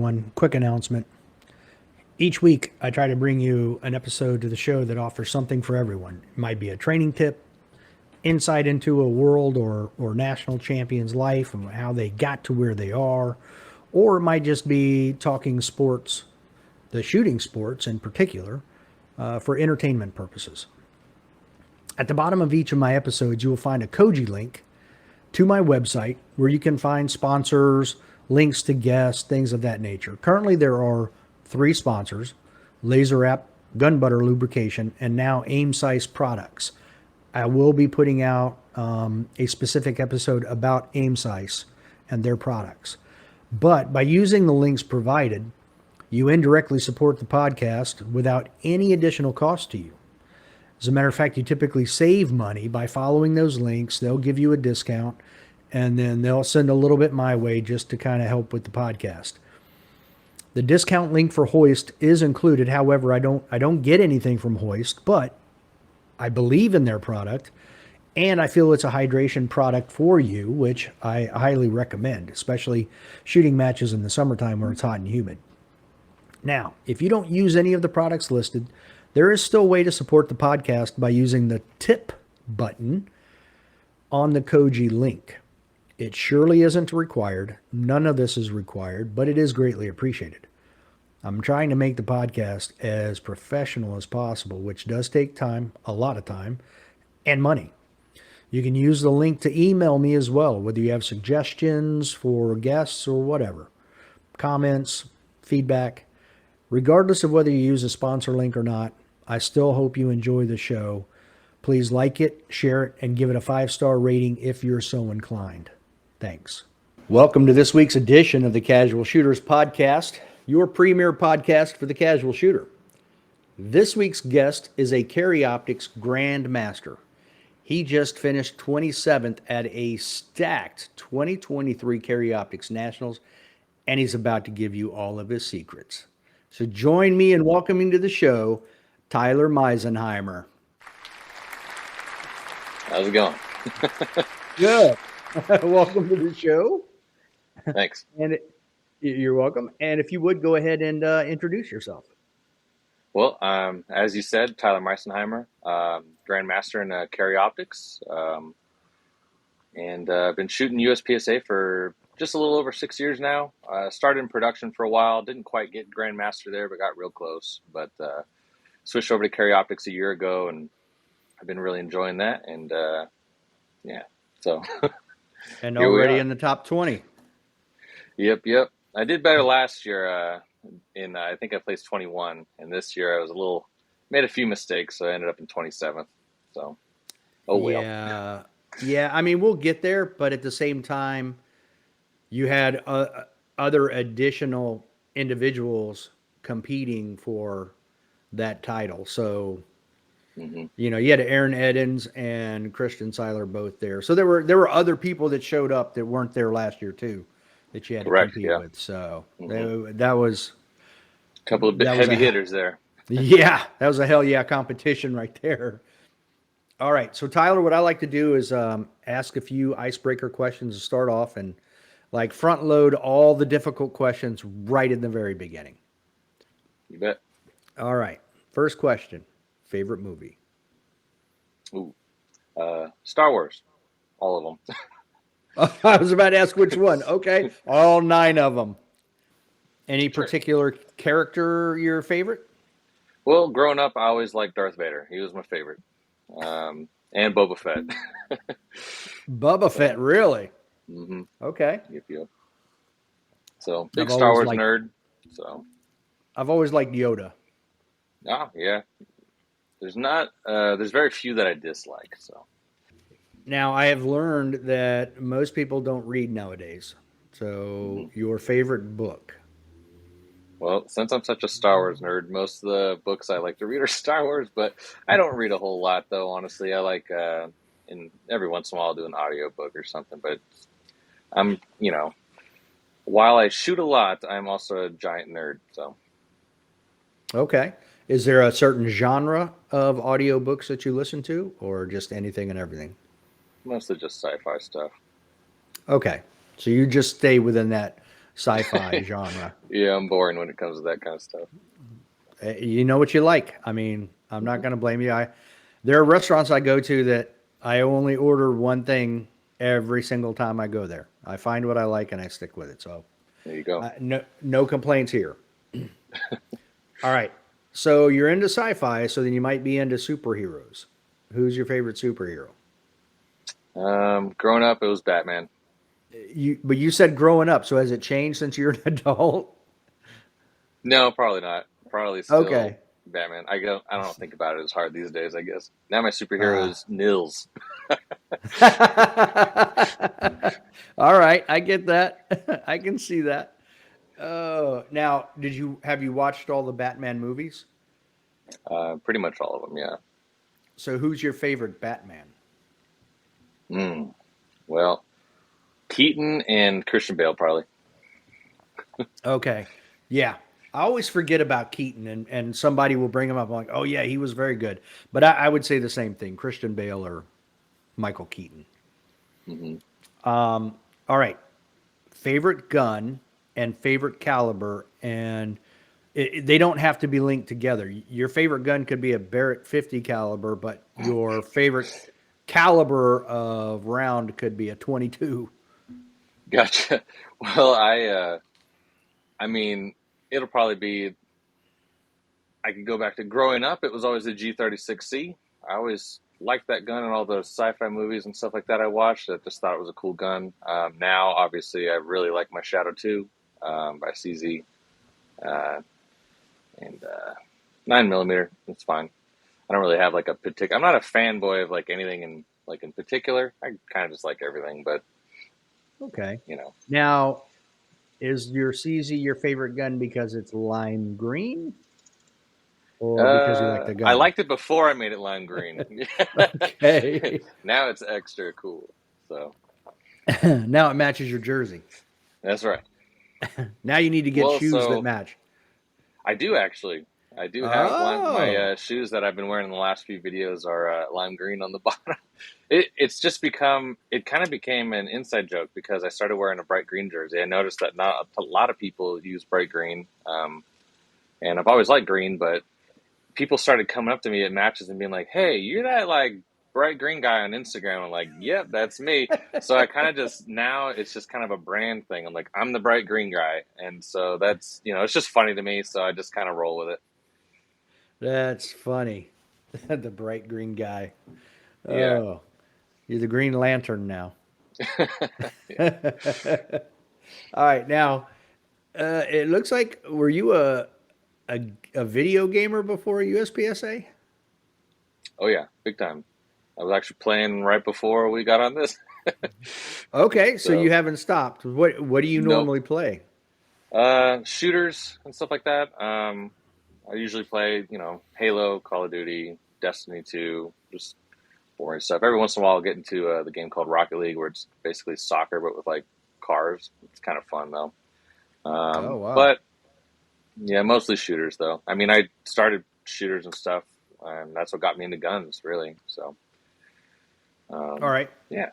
everyone. Quick announcement. Each week, I try to bring you an episode to the show that offers something for everyone. It might be a training tip, insight into a world or national champion's life and how they got to where they are, or it might just be talking sports, the shooting sports in particular, for entertainment purposes. At the bottom of each of my episodes, you will find a Koji link to my website where you can find sponsors, links to guests, things of that nature. Currently, there are 3 sponsors: Laser App, Gun Butter Lubrication, and now Aim Size Products. I will be putting out a specific episode about Aim Size and their products. But by using the links provided, you indirectly support the podcast without any additional cost to you. As a matter of fact, you typically save money by following those links. They'll give you a discount, and then they'll send a little bit my way just to kind of help with the podcast. The discount link for Hoist is included. However, I don't get anything from Hoist, but I believe in their product, and I feel it's a hydration product for you, which I highly recommend, especially shooting matches in the summertime where it's hot and humid. Now, if you don't use any of the products listed, there is still a way to support the podcast by using the tip button on the Koji link. It surely isn't required. None of this is required, but it is greatly appreciated. I'm trying to make the podcast as professional as possible, which does take time, a lot of time, and money. You can use the link to email me as well, whether you have suggestions for guests or whatever, comments, feedback. Regardless of whether you use a sponsor link or not, I still hope you enjoy the show. Please like it, share it, and give it a 5-star rating if you're so inclined. Thanks. Welcome to this week's edition of the Casual Shooters Podcast, your premier podcast for the casual shooter. This week's guest is a Carry Optics Grandmaster. He just finished 27th at a stacked 2023 Carry Optics Nationals, and he's about to give you all of his secrets. So join me in welcoming to the show, Tyler Meisenheimer. How's it going? Good. Welcome to the show. Thanks. And you're welcome. And if you would, go ahead and introduce yourself. Well, as you said, Tyler Meisenheimer, Grandmaster in Carry Optics. And I've been shooting USPSA for just a little over 6 years now. Started in production for a while. Didn't quite get Grandmaster there, but got real close. But switched over to Carry Optics a year ago, and I've been really enjoying that. And yeah, so. And already in the top 20. Yep. I did better last year. I think I placed 21, and this year I was made a few mistakes, so I ended up in 27th. So, oh well. Yeah. I mean, we'll get there, but at the same time, you had other additional individuals competing for that title. So, you had Aaron Edens and Christian Seiler both there. So there were other people that showed up that weren't there last year too, that you had to compete with. So that was a couple of heavy hitters there. Yeah, that was a hell yeah competition right there. All right, so Tyler, what I like to do is ask a few icebreaker questions to start off, and like front load all the difficult questions right in the very beginning. You bet. All right, first question. Favorite movie? Ooh, Star Wars. All of them. I was about to ask which one. Okay, all 9 of them. Any particular character your favorite? Well, growing up, I always liked Darth Vader. He was my favorite. And Boba Fett. Boba Fett, really? Mm-hmm. Okay. Yep. So, big Star Wars nerd. So, I've always liked Yoda. Oh, yeah. There's very few that I dislike. So now I have learned that most people don't read nowadays. So your favorite book? Well, since I'm such a Star Wars nerd, most of the books I like to read are Star Wars, but I don't read a whole lot though, honestly. I like in every once in a while I'll do an audiobook or something, but I'm, while I shoot a lot, I'm also a giant nerd, so. Okay. Is there a certain genre of audiobooks that you listen to, or just anything and everything? Mostly just sci-fi stuff. Okay. So you just stay within that sci-fi genre. Yeah, I'm boring when it comes to that kind of stuff. You know what you like. I mean, I'm not Hmm. going to blame you. There are restaurants I go to that I only order one thing every single time I go there. I find what I like and I stick with it. So, There you go. no complaints here. All right. So you're into sci-fi, so then you might be into superheroes. Who's your favorite superhero? Growing up, it was Batman. But you said growing up, so has it changed since you're an adult? No, probably not. Probably still Okay. Batman. I don't think about it as hard these days, I guess. Now my superhero Ah. is Nils. All right, I get that. I can see that. Oh, now, have you watched all the Batman movies? Pretty much all of them, yeah. So who's your favorite Batman? Mm. Well, Keaton and Christian Bale, probably. Okay. Yeah. I always forget about Keaton and somebody will bring him up. I'm like, oh yeah, he was very good. But I would say the same thing, Christian Bale or Michael Keaton. Hmm. All right. Favorite gun and favorite caliber, and they don't have to be linked together. Your favorite gun could be a Barrett 50 caliber, but your favorite caliber of round could be a 22. Gotcha. Well, I mean, it'll probably be. I could go back to growing up. It was always the G36C. I always liked that gun in all those sci-fi movies and stuff like that I watched. I just thought it was a cool gun. Now, obviously, I really like my Shadow 2 by CZ. Uh, and 9 millimeter. It's fine. I don't really have like a particular. I'm not a fanboy of like anything in particular. I kind of just like everything, but Okay. you know, Now, is your CZ your favorite gun because it's lime green or because you like the I gun? liked it before I made it lime green. Okay. Now it's extra cool. So Now it matches your jersey. that's right. Now you need to get Well, shoes that so match. I do actually. I do have my Oh, shoes that I've been wearing in the last few videos are lime green on the bottom. It's just become, it kind of became an inside joke because I started wearing a bright green jersey. I noticed that not a lot of people use bright green, and I've always liked green, but people started coming up to me at matches and being like, "Hey, you're that like bright green guy on Instagram." I'm like, "Yep, that's me." So I kind of just now it's just kind of a brand thing. I'm like, I'm the bright green guy, and so that's it's just funny to me. So I just kind of roll with it. that's funny. The bright green guy. Yeah. Oh, you're the Green Lantern now. Yeah. All right, now it looks like were you a video gamer before USPSA? Oh yeah, big time. I was actually playing right before we got on this. Okay, so you So haven't stopped. What do you nope. normally play? Shooters and stuff like that. I usually play, Halo, Call of Duty, Destiny 2, just boring stuff. Every once in a while, I'll get into the game called Rocket League, where it's basically soccer but with like cars. It's kind of fun though. Oh wow! But yeah, mostly shooters though. I mean, I started shooters and stuff, and that's what got me into guns, really. So All um, right. yeah.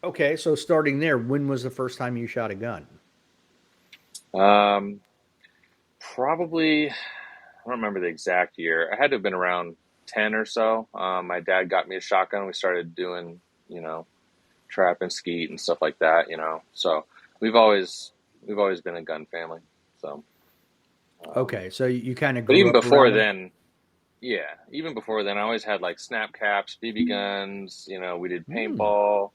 Okay, so starting there, when was the first time you shot a gun? Um, Probably, I don't remember the exact year. I had to have been around 10 or so. My dad got me a shotgun. We started doing, you know, trap and skeet and stuff like that. So we've always we've always been a gun family. So, um, Okay, so you kind of but grew even up before around them. then, yeah, even before then, I always had like snap caps, BB guns. We did Hmm. paintball.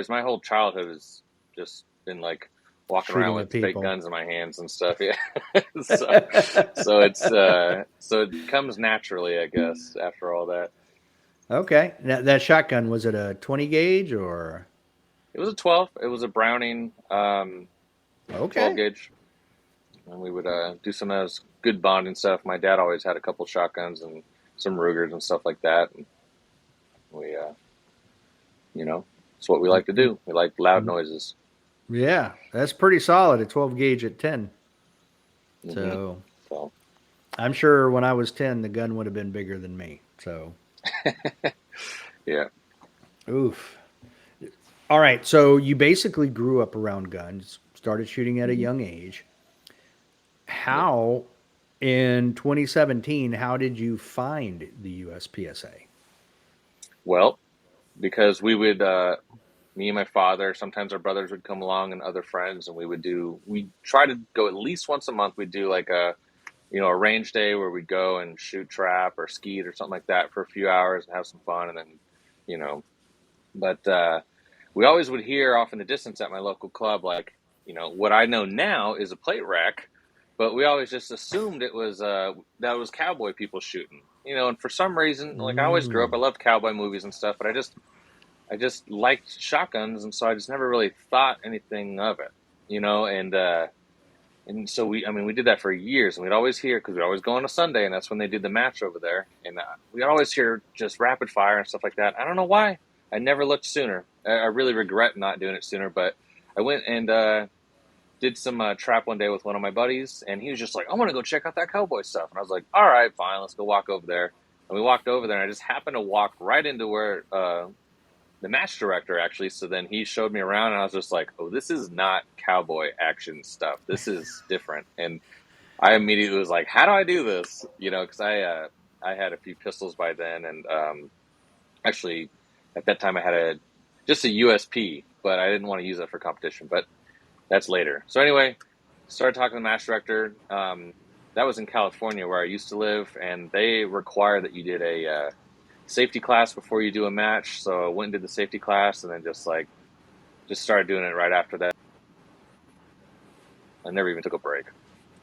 My whole childhood has just been like walking around Shooting at with fake people. guns in my hands and stuff. Yeah, so so it comes naturally, I guess, after all that. Okay, now that shotgun was it a 20 gauge or? It was a 12. It was a Browning 12 Okay, gauge, and we would do some of those good bonding stuff. My dad always had a couple shotguns and some Rugers and stuff like that. And we, it's what we like to do. We like loud noises. yeah, that's pretty solid. A 12 gauge at 10. Hmm. So So I'm sure when I was 10, the gun would have been bigger than me. So, yeah. oof. All right, so you basically grew up around guns, started shooting at a Hmm. young age. Yep. How, in 2017, how did you find the USPSA? Well, because we would, me and my father, sometimes our brothers would come along and other friends, and we try to go at least once a month. We'd do like a range day where we'd go and shoot trap or skeet or something like that for a few hours and have some fun. And then, you know, but we always would hear off in the distance at my local club, like, what I know now is a plate rack, but we always just assumed that was cowboy people shooting, and for some reason, like I always grew up, I Mm. loved cowboy movies and stuff, but I just liked shotguns, and so I just never really thought anything of it, and so we did that for years, and we'd always hear, because we'd always go on a Sunday, and that's when they did the match over there, and we'd always hear just rapid fire and stuff like that. I don't know why. I never looked sooner. I really regret not doing it sooner, but I went and did some trap one day with one of my buddies, and he was just like, "I want to go check out that cowboy stuff," and I was like, "All right, fine, let's go walk over there." And we walked over there, and I just happened to walk right into where the match director actually. So then he showed me around, and I was just like, "Oh, this is not cowboy action stuff. This is different." And I immediately was like, "How do I do this?" Because I had a few pistols by then, and actually at that time I had just a USP, but I didn't want to use it for competition. But that's later. So anyway, started talking to the match director. That was in California where I used to live, and they require that you did a safety class before you do a match. So I went and did the safety class, and then just started doing it right after that. I never even took a break.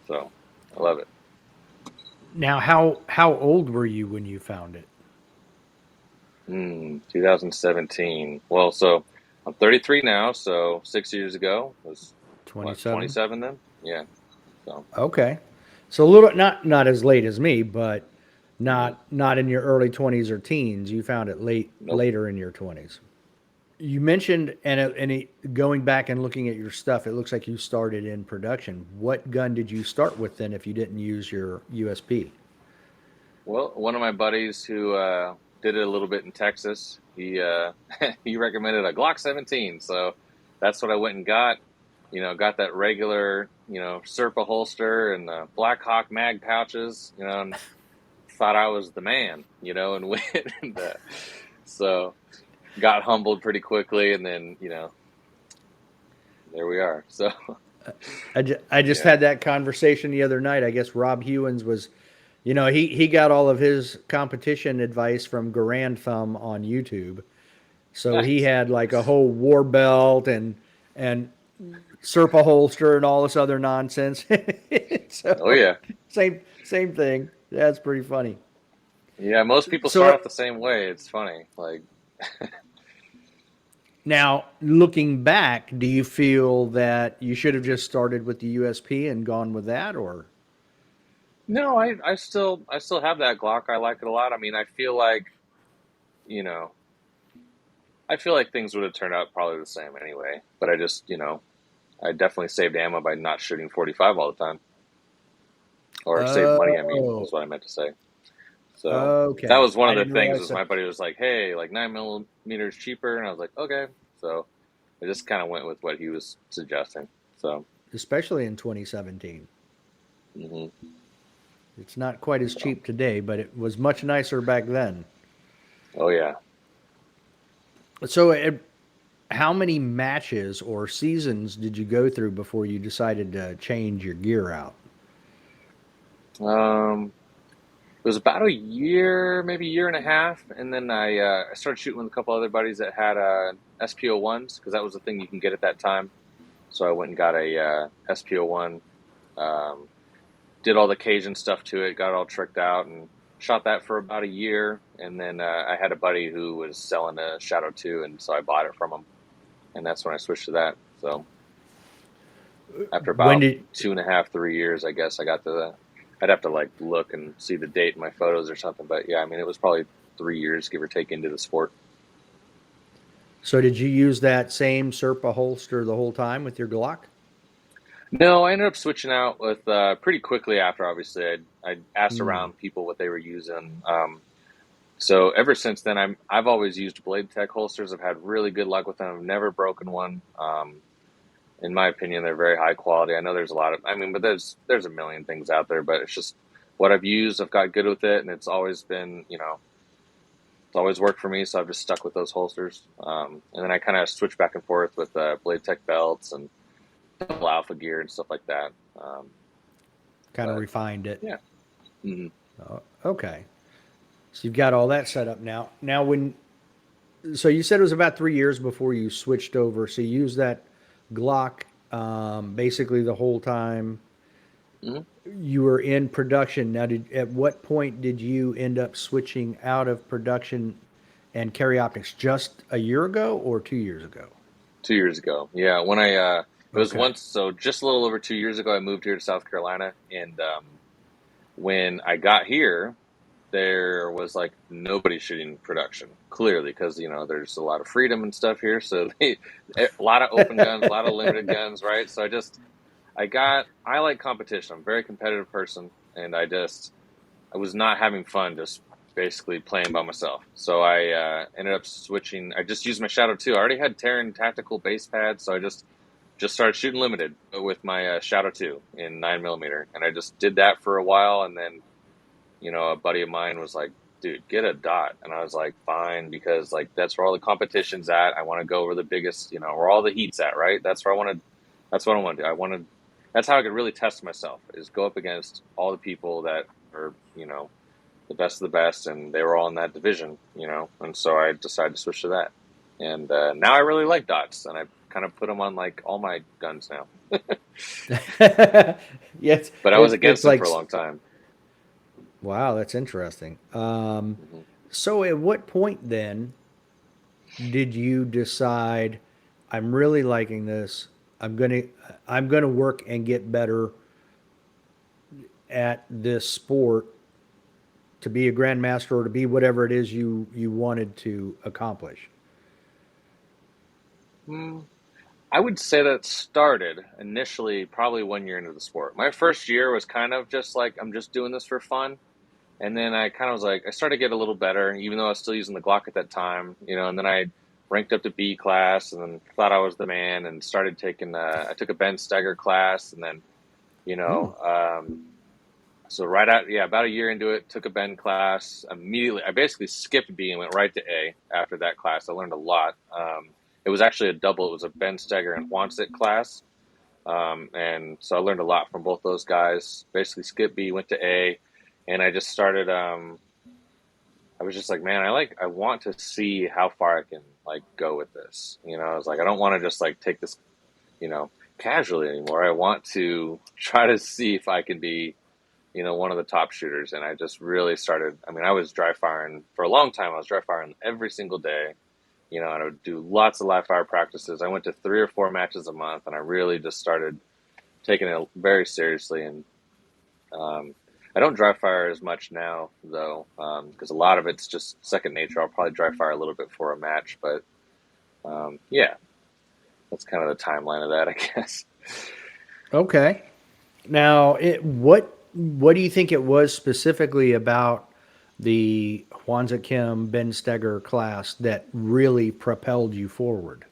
So I love it. Now, how old were you when you found it? 2017. Well, so I'm 33 now, so 6 years ago was what, 27. 27 then? Yeah. So. Okay, so a little not as late as me, but Hmm. not in your early 20s or teens. You found it Nope. later in your 20s. You mentioned going back and looking at your stuff, it looks like you started in production. What gun did you start with then if you didn't use your USP? Well, one of my buddies who did it a little bit in Texas, he he recommended a Glock 17, so that's what I went and got. Got that regular, Serpa holster and the Black Hawk mag pouches, and thought I was the man, and went and so got humbled pretty quickly, and then there we are. So I just yeah. had that conversation the other night. I guess Rob Hewins was, he got all of his competition advice from Garand Thumb on YouTube. So he Nice. had like a whole war belt and Serpa holster and all this other nonsense. Oh So yeah. same thing. That's pretty funny. Yeah, most people start So off the same way. It's funny. Like, now looking back, do you feel that you should have just started with the USP and gone with that, or? no, I still have that Glock. I like it a lot. I mean, you know, I feel like things would have turned out probably the same anyway. But I definitely saved ammo by not shooting 45 all the time, or saved money. I mean, Oh, is what I meant to say. So that okay. was one I of the didn't things. realize Was that. my buddy was like, "Hey, like 9 millimeters cheaper," and I was like, "Okay." So I just kind of went with what he was suggesting. So, Especially in 2017. hmm It's not quite as so cheap today, but it was much nicer back then. oh yeah. So, how many matches or seasons did you go through before you decided to change your gear out? Um, It was about a year, maybe a year and a half, and then I started shooting with a couple other buddies that had SPO ones because that was the thing you can get at that time. So I went and got a SPO one, um, did all the Cajun stuff to it, got it all tricked out, and shot that for about a year. And then I had a buddy who was selling a Shadow 2, and so I bought it from him, and that's when I switched to that. So after When about did 2.5, 3 years, I guess I got to the. I'd have to like look and see the date in my photos or something, but yeah, I mean it was probably 3 years, give or take, into the sport. so did you use that same Serpa holster the whole time with your Glock? No, I ended up switching out with pretty quickly after. Obviously, I asked Hmm. around people what they were using. So ever since then, I've always used Blade Tech holsters. I've had really good luck with them. I've never broken one. in my opinion, they're very high quality. I know there's a lot of, I mean, but there's a million things out there, but it's just what I've used. I've got good with it, and it's always been, it's always worked for me. So I've just stuck with those holsters. And then I kind of switch back and forth with Blade Tech belts and double alpha gear and stuff like that. Kind of But refined it. yeah. Mhm. Okay. So you've got all that set up now. So you said it was about 3 years before you switched over. So you used that Glock basically the whole time Mhm. you were in production. Now, at what point did you end up switching out of production and carry optics? Just a year ago or 2 years ago? 2 years ago. Yeah, when it was Okay. once, so just a little over 2 years ago, I moved here to South Carolina, and when I got here, there was like nobody shooting production, clearly, because there's a lot of freedom and stuff here, so a lot of open guns, a lot of limited guns, right? So I like competition. I'm a very competitive person, and I was not having fun just basically playing by myself. So I ended up switching. I just used my Shadow 2. I already had Terran tactical base pads, so I just started shooting limited with my Shadow 2 in 9mm, and I just did that for a while, and then a buddy of mine was like, "Dude, get a dot," and I was like, "Fine," because like that's where all the competition's at. I want to go where the biggest, where all the heat's at, right? That's where I want to. That's what I want to do. I want to. That's how I could really test myself, is go up against all the people that are, the best of the best, and they were all in that division, and so I decided to switch to that, and now I really like dots, and I kind of put them on like all my guns now. Yes, But I was it's against them like, for a long time. wow, that's interesting. Hmm. So at what point then did you decide I'm really liking this? I'm gonna I'm gonna work and get better at this sport to be a grandmaster or to be whatever it is you wanted to accomplish. I would say that started initially probably 1 year into the sport. My first year was kind of just like, I'm just doing this for fun. And then I kind of was like, I started to get a little better, even though I was still using the Glock at that time, and then I ranked up to B class, and then thought I was the man, and started taking, I took a Ben Steger class, and then, you Hmm. know, so right out, yeah, about a year into it, took a Ben class immediately. I basically skipped B and went right to A after that class. I learned a lot. It was actually a double. It was a Ben Steger and Wansit class. And so I learned a lot from both those guys. Basically skipped B, went to A, and I just started, I was just like, man, I want to see how far I can like go with this. I was like, I don't want to just like take this, you know, casually anymore. I want to try to see if I can be, one of the top shooters. And I just really started. I mean, I was dry firing for a long time. I was dry firing every single day, and I would do lots of live fire practices. I went to 3 or 4 matches a month, and I really just started taking it very seriously. And um, I don't dry fire as much now, though, because a lot of it's just second nature. I'll probably dry fire a little bit for a match, but yeah, that's kind of the timeline of that, I guess. Okay. Now, what do you think it was specifically about the Hwanza Kim Ben Steger class that really propelled you forward?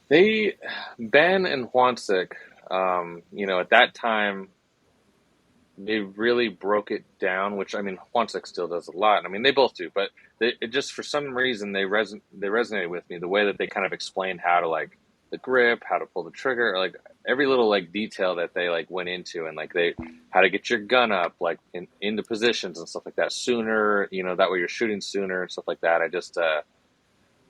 They, Ben and Hwansik, at that time, they really broke it down, which I mean, Hwansik still does a lot. I mean, they both do, but it just for some reason they resonated with me the way that they kind of explained how to like the grip, how to pull the trigger, like every little like detail that they like went into, and like they how to get your gun up like into positions and stuff like that sooner. That way you're shooting sooner and stuff like that. I don't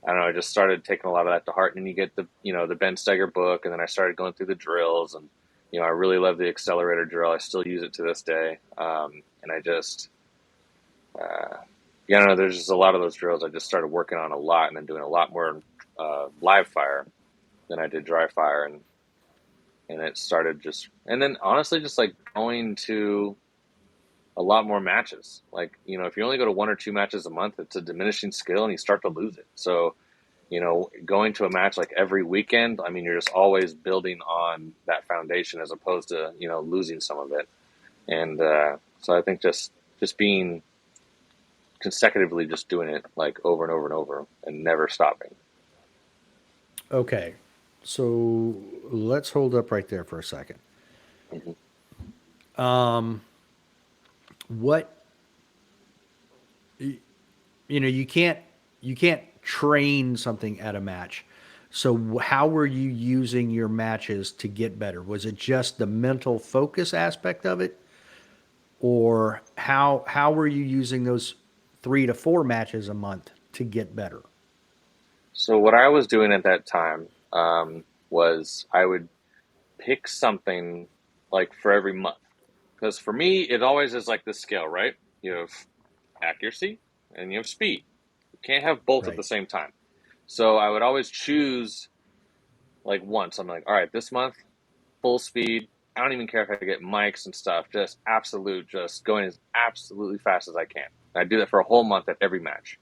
know. I just started taking a lot of that to heart, and then you get the Ben Steger book, and then I started going through the drills, and I really love the accelerator drill. I still use it to this day, and I just I don't know. There's just a lot of those drills I just started working on a lot, and then doing a lot more live fire than I did dry fire, and it started just, and then honestly, just like going to a lot more matches. Like if you only go to 1 or 2 matches a month, it's a diminishing skill, and you start to lose it. So going to a match like every weekend, I mean, you're just always building on that foundation as opposed to, losing some of it. And so I think just being consecutively just doing it like over and over and over and never stopping. Okay. So let's hold up right there for a second. Hmm. What you can't train something at a match. So how were you using your matches to get better? Was it just the mental focus aspect of it, or how were you using those 3 to 4 matches a month to get better? So what I was doing at that time was I would pick something like for every month. Because for me, it always is like this scale, right? You have accuracy and you have speed. You can't have both at Right. the same time. So I would always choose like once. I'm like, all right, this month, full speed. I don't even care if I get mics and stuff, just absolute, just going as absolutely fast as I can. And I do that for a whole month at every match.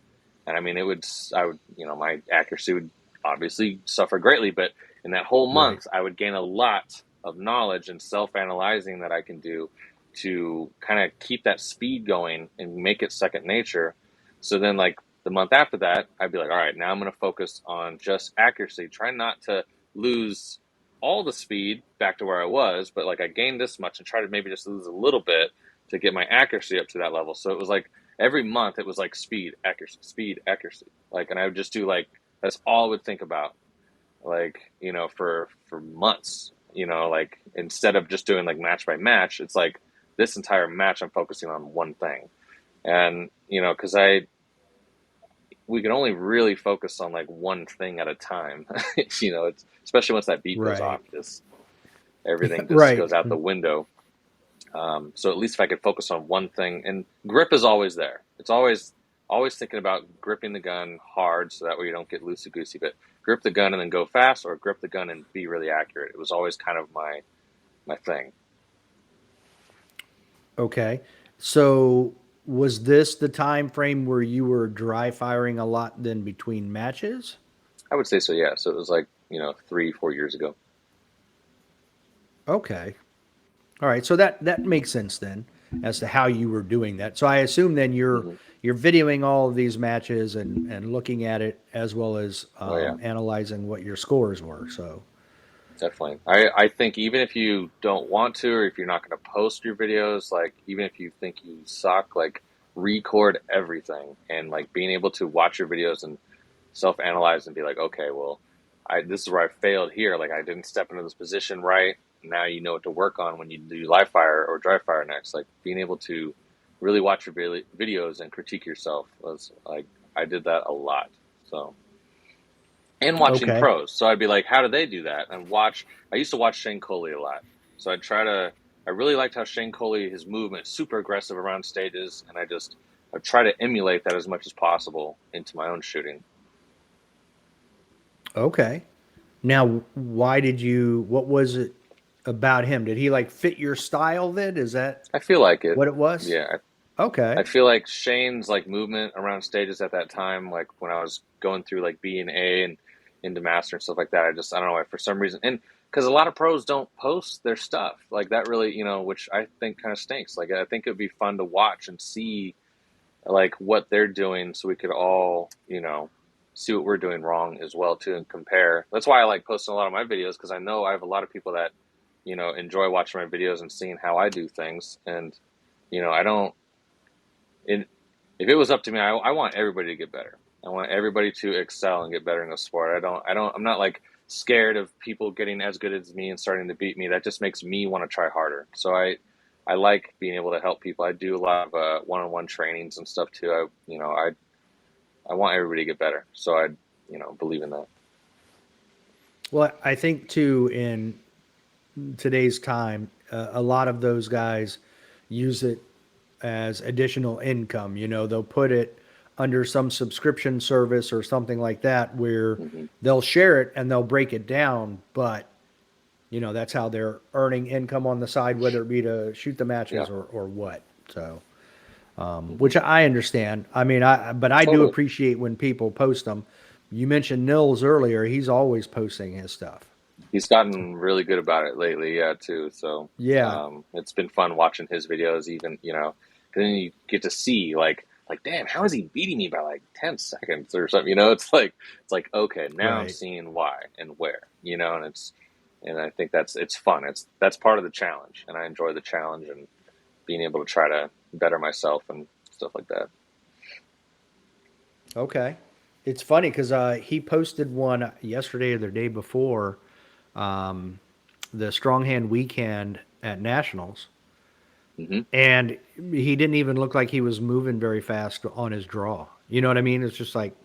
And I mean, I would, my accuracy would obviously suffer greatly, but in that whole Right. month, I would gain a lot of knowledge and self analyzing that I can do to kind of keep that speed going and make it second nature. So then, like the month after that, I'd be like, all right, now I'm going to focus on just accuracy. Try not to lose all the speed back to where I was, but like I gained this much and try to maybe just lose a little bit to get my accuracy up to that level. So it was like every month it was like speed, accuracy, speed, accuracy. Like, and I would just do like, that's all I would think about, like, for months, like instead of just doing like match by match, it's like this entire match I'm focusing on one thing. And, cause we can only really focus on like one thing at a time. It's especially once that beat goes off, Right. just everything just Right. goes out the window. So at least if I could focus on one thing, and grip is always there. It's always thinking about gripping the gun hard, so that way you don't get loosey goosey. But grip the gun and then go fast, or grip the gun and be really accurate. It was always kind of my thing. Okay. So was this the time frame where you were dry firing a lot then between matches? I would say so. Yeah. So it was like 3, 4 years ago. Okay. All right. So that makes sense then as to how you were doing that. So I assume then you're Hmm. you're videoing all of these matches and looking at it as well as Oh yeah. analyzing what your scores were. So Definitely. I think even if you don't want to, or if you're not going to post your videos, like even if you think you suck, like record everything and like being able to watch your videos and self-analyze and be like, okay, well, this is where I failed here. Like I didn't step into this position right. Now you know what to work on when you do live fire or dry fire next. Like being able to really watch your videos and critique yourself was like I did that a lot. So and watching okay. pros. So I'd be like, how do they do that? And I used to watch Shane Coley a lot. So I really liked how Shane Coley, his movement, super aggressive around stages. And I try to emulate that as much as possible into my own shooting. Okay. Now, what was it about him? Did he like fit your style then? Is that I feel like it. what it was? Yeah. I Okay. feel like Shane's like movement around stages at that time, like when I was going through like B and A and into master and stuff like that, I don't know why for some reason, and because a lot of pros don't post their stuff like that, really, which I think kind of stinks. Like I think it would be fun to watch and see like what they're doing, so we could all see what we're doing wrong as well too, and compare. That's why I like posting a lot of my videos, because I know I have a lot of people that enjoy watching my videos and seeing how I do things, and I don't it, if it was up to me, I want everybody to get better. I want everybody to excel and get better in the sport. I'm not like scared of people getting as good as me and starting to beat me. That just makes me want to try harder. So I like being able to help people. I do a lot of one-on-one trainings and stuff too. I want everybody to get better. So I believe in that. Well, I think too in today's time, a lot of those guys use it as additional income. They'll put it under some subscription service or something like that where Hmm. they'll share it and they'll break it down, but that's how they're earning income on the side, whether it be to shoot the Yeah. matches or what. So, Hmm. which I understand. I mean, but I do Totally. appreciate when people post them. You mentioned Nils earlier. He's always posting his stuff. He's gotten really good about it lately, yeah, too. So Yeah. it's been fun watching his videos, even, 'cause then you get to see like, damn, how is he beating me by like 10 seconds or something? It's like, okay, now I'm Right. seeing why and where, and I think it's fun. That's part of the challenge, and I enjoy the challenge and being able to try to better myself and stuff like that. Okay. It's funny because he posted one yesterday or the day before um, the strong hand weekend at Nationals, Hmm. and he didn't even look like he was moving very fast on his draw. You know what I mean? It's just like,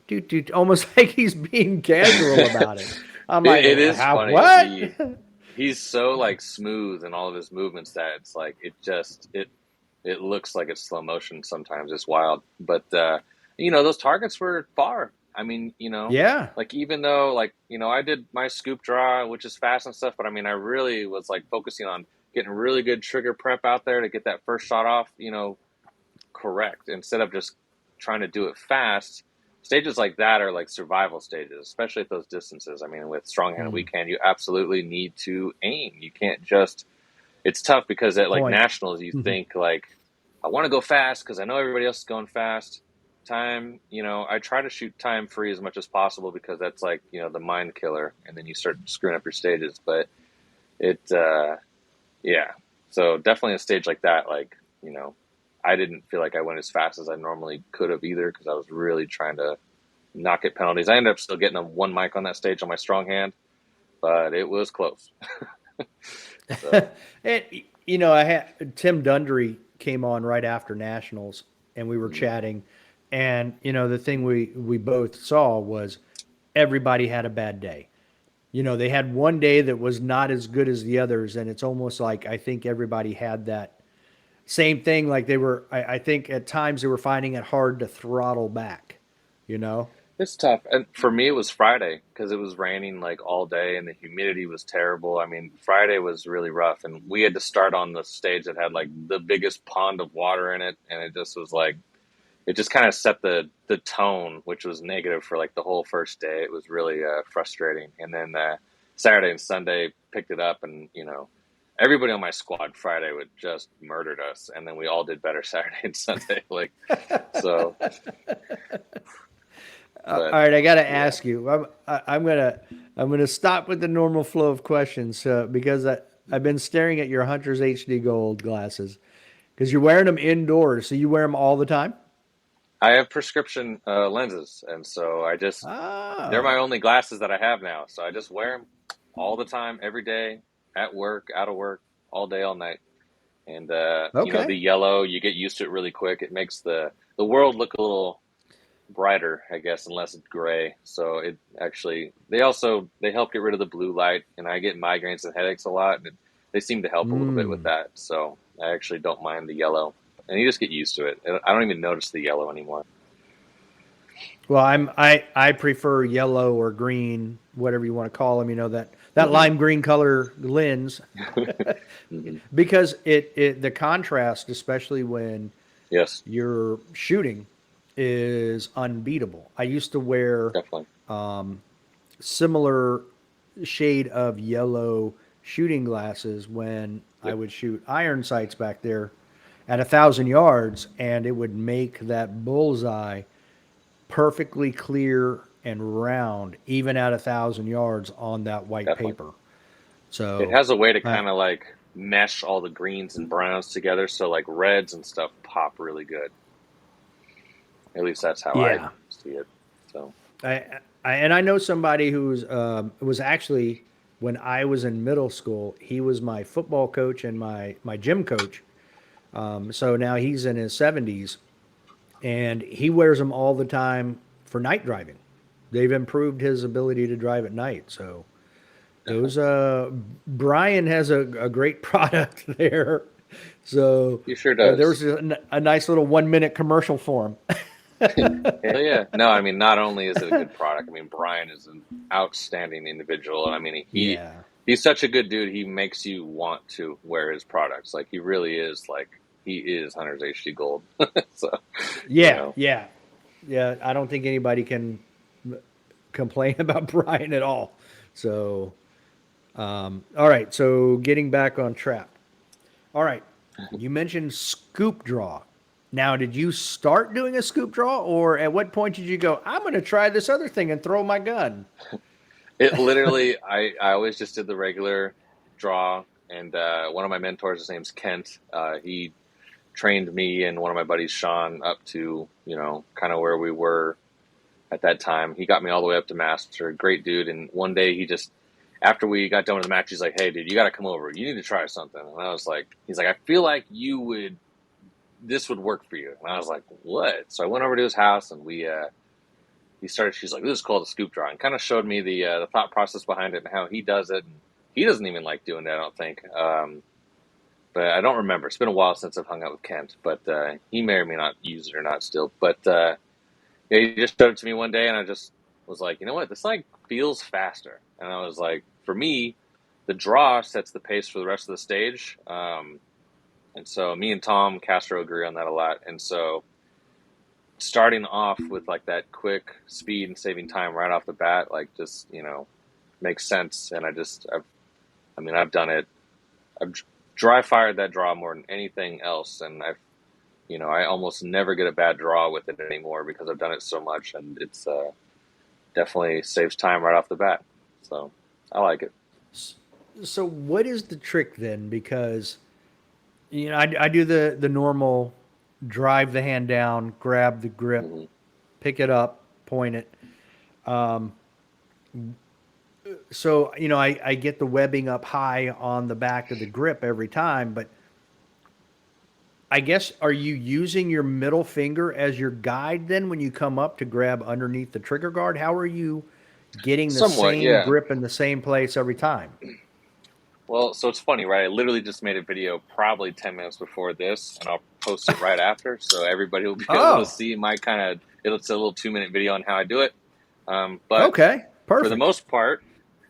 dude, almost like he's being casual about it. I'm like, It is how, funny. what? He's so like smooth in all of his movements that it's like it looks like it's slow motion sometimes. It's wild. But those targets were far. I mean, Yeah. like even though like, I did my scoop draw, which is fast and stuff, but I mean I really was like focusing on getting really good trigger prep out there to get that first shot off, correct, instead of just trying to do it fast. Stages like that are like survival stages, especially at those distances. I mean, with strong hand Mm, weekend, you absolutely need to aim. You can't just, it's tough because at like point. nationals, you think like, I want to go fast because I know everybody else is going fast. Time, I try to shoot time free as much as possible because that's like, the mind killer. And then you start screwing up your stages. But it, yeah. So definitely a stage like that, like, I didn't feel like I went as fast as I normally could have either because I was really trying to not get penalties. I ended up still getting a one mic on that stage on my strong hand, but it was close. So, And I had Tim Dundry came on right after Nationals, and we were mhm. chatting, and the thing we both saw was everybody had a bad day. They had one day that was not as good as the others, and it's almost like I think everybody had that same thing. Like they were, I think at times they were finding it hard to throttle back. You know? It's tough. And for me, it was Friday because it was raining like all day and the humidity was terrible. I mean, Friday was really rough, and we had to start on the stage that had like the biggest pond of water in it, and it just was like it just kind of set the tone, which was negative for like the whole first day. It was really frustrating. And then Saturday and Sunday picked it up, and everybody on my squad Friday would just murdered us, and then we all did better Saturday and Sunday. Like so, but All right, I got to yeah. ask you. I'm gonna stop with the normal flow of questions because I've been staring at your Hunter's HD Gold glasses because you're wearing them indoors, so you wear them all the time. I have prescription lenses, and so they're my Oh, only glasses that I have now. So I just wear them all the time, every day, at work, out of work, all day, all night. And the okay. yellow, you get used to it really quick. It makes the world look a little brighter, I guess, and less gray. So it actually they help get rid of the blue light, and I get migraines and headaches a lot, and they seem to help a little bit with Hmm. that. So I actually don't mind the yellow, and you just get used to it. I don't even notice the yellow anymore. Well, I prefer yellow or green, whatever you want to call them. That Hmm. lime green color lens Hmm. because it the contrast, especially when Yes, you're shooting, is unbeatable. I used to wear definitely. similar shade of yellow shooting glasses when I Yep. would shoot iron sights back there at 1,000 yards, and it would make that bullseye perfectly clear and round, even at 1,000 yards on that white Definitely. paper. It So, has a way to uh, kind of like mesh all the greens and browns together, so like reds and stuff pop really good. At least that's how I yeah, see it. So, and I know somebody who's was actually when I was in middle school. He was my football coach and my gym coach. So now he's in his 70s, and he wears them all the time for night driving. They've improved his ability to drive at night. So those definitely. Brian has a great product there. So He sure there was does. a nice little 1 minute commercial for him. Hell yeah. No, I mean, not only is it a good product, I mean, Brian is an outstanding individual. And I mean, Yeah. he's such a good dude. He makes you want to wear his products. Like, he really is like, he is Hunter's HD Gold. So, you Yeah, know, yeah, yeah. I don't think anybody can complain about Brian at all. So, all right. So, getting back on track. All right. You mentioned scoop draw. Now, did you start doing a scoop draw, or at what point did you go, I'm going to try this other thing and throw my gun? It literally, I always just did the regular draw, and one of my mentors, his name's Kent. He trained me and one of my buddies, Sean, up to kind of where we were at that time. He got me all the way up to master. Great dude. And one day he just, after we got done with the match, he's like, "Hey, dude, you got to come over. You need to try something." And I was like, he's like, "I feel like this would work for you." And I was like, "What?" So I went over to his house and she's like, "This is called a scoop draw," and kind of showed me the thought process behind it and how he does it. And he doesn't even like doing that, I don't think. But I don't remember. It's been a while since I've hung out with Kent, but he may or may not use it or not still. But yeah, he just showed it to me one day, and I just was like, you know what? This like feels faster. And I was like, for me, the draw sets the pace for the rest of the stage. And so me and Tom Castro agree on that a lot. And so starting off with like that quick speed and saving time right off the bat, like just makes sense. And I've done it. I've dry fired that draw more than anything else, and I almost never get a bad draw with it anymore because I've done it so much, and it's definitely saves time right off the bat. So I like it. So, what is the trick then? Because I do the normal drive the hand down, grab the grip, Hmm. pick it up, point it. So, I get the webbing up high on the back of the grip every time, but I guess, are you using your middle finger as your guide then when you come up to grab underneath the trigger guard? How are you getting the Somewhat, same yeah. grip in the same place every time? Well, so it's funny, right? I literally just made a video probably 10 minutes before this, and I'll post it right after, so everybody will be able to Oh, see my it's a little 2-minute video on how I do it. But okay. for the Perfect. most part,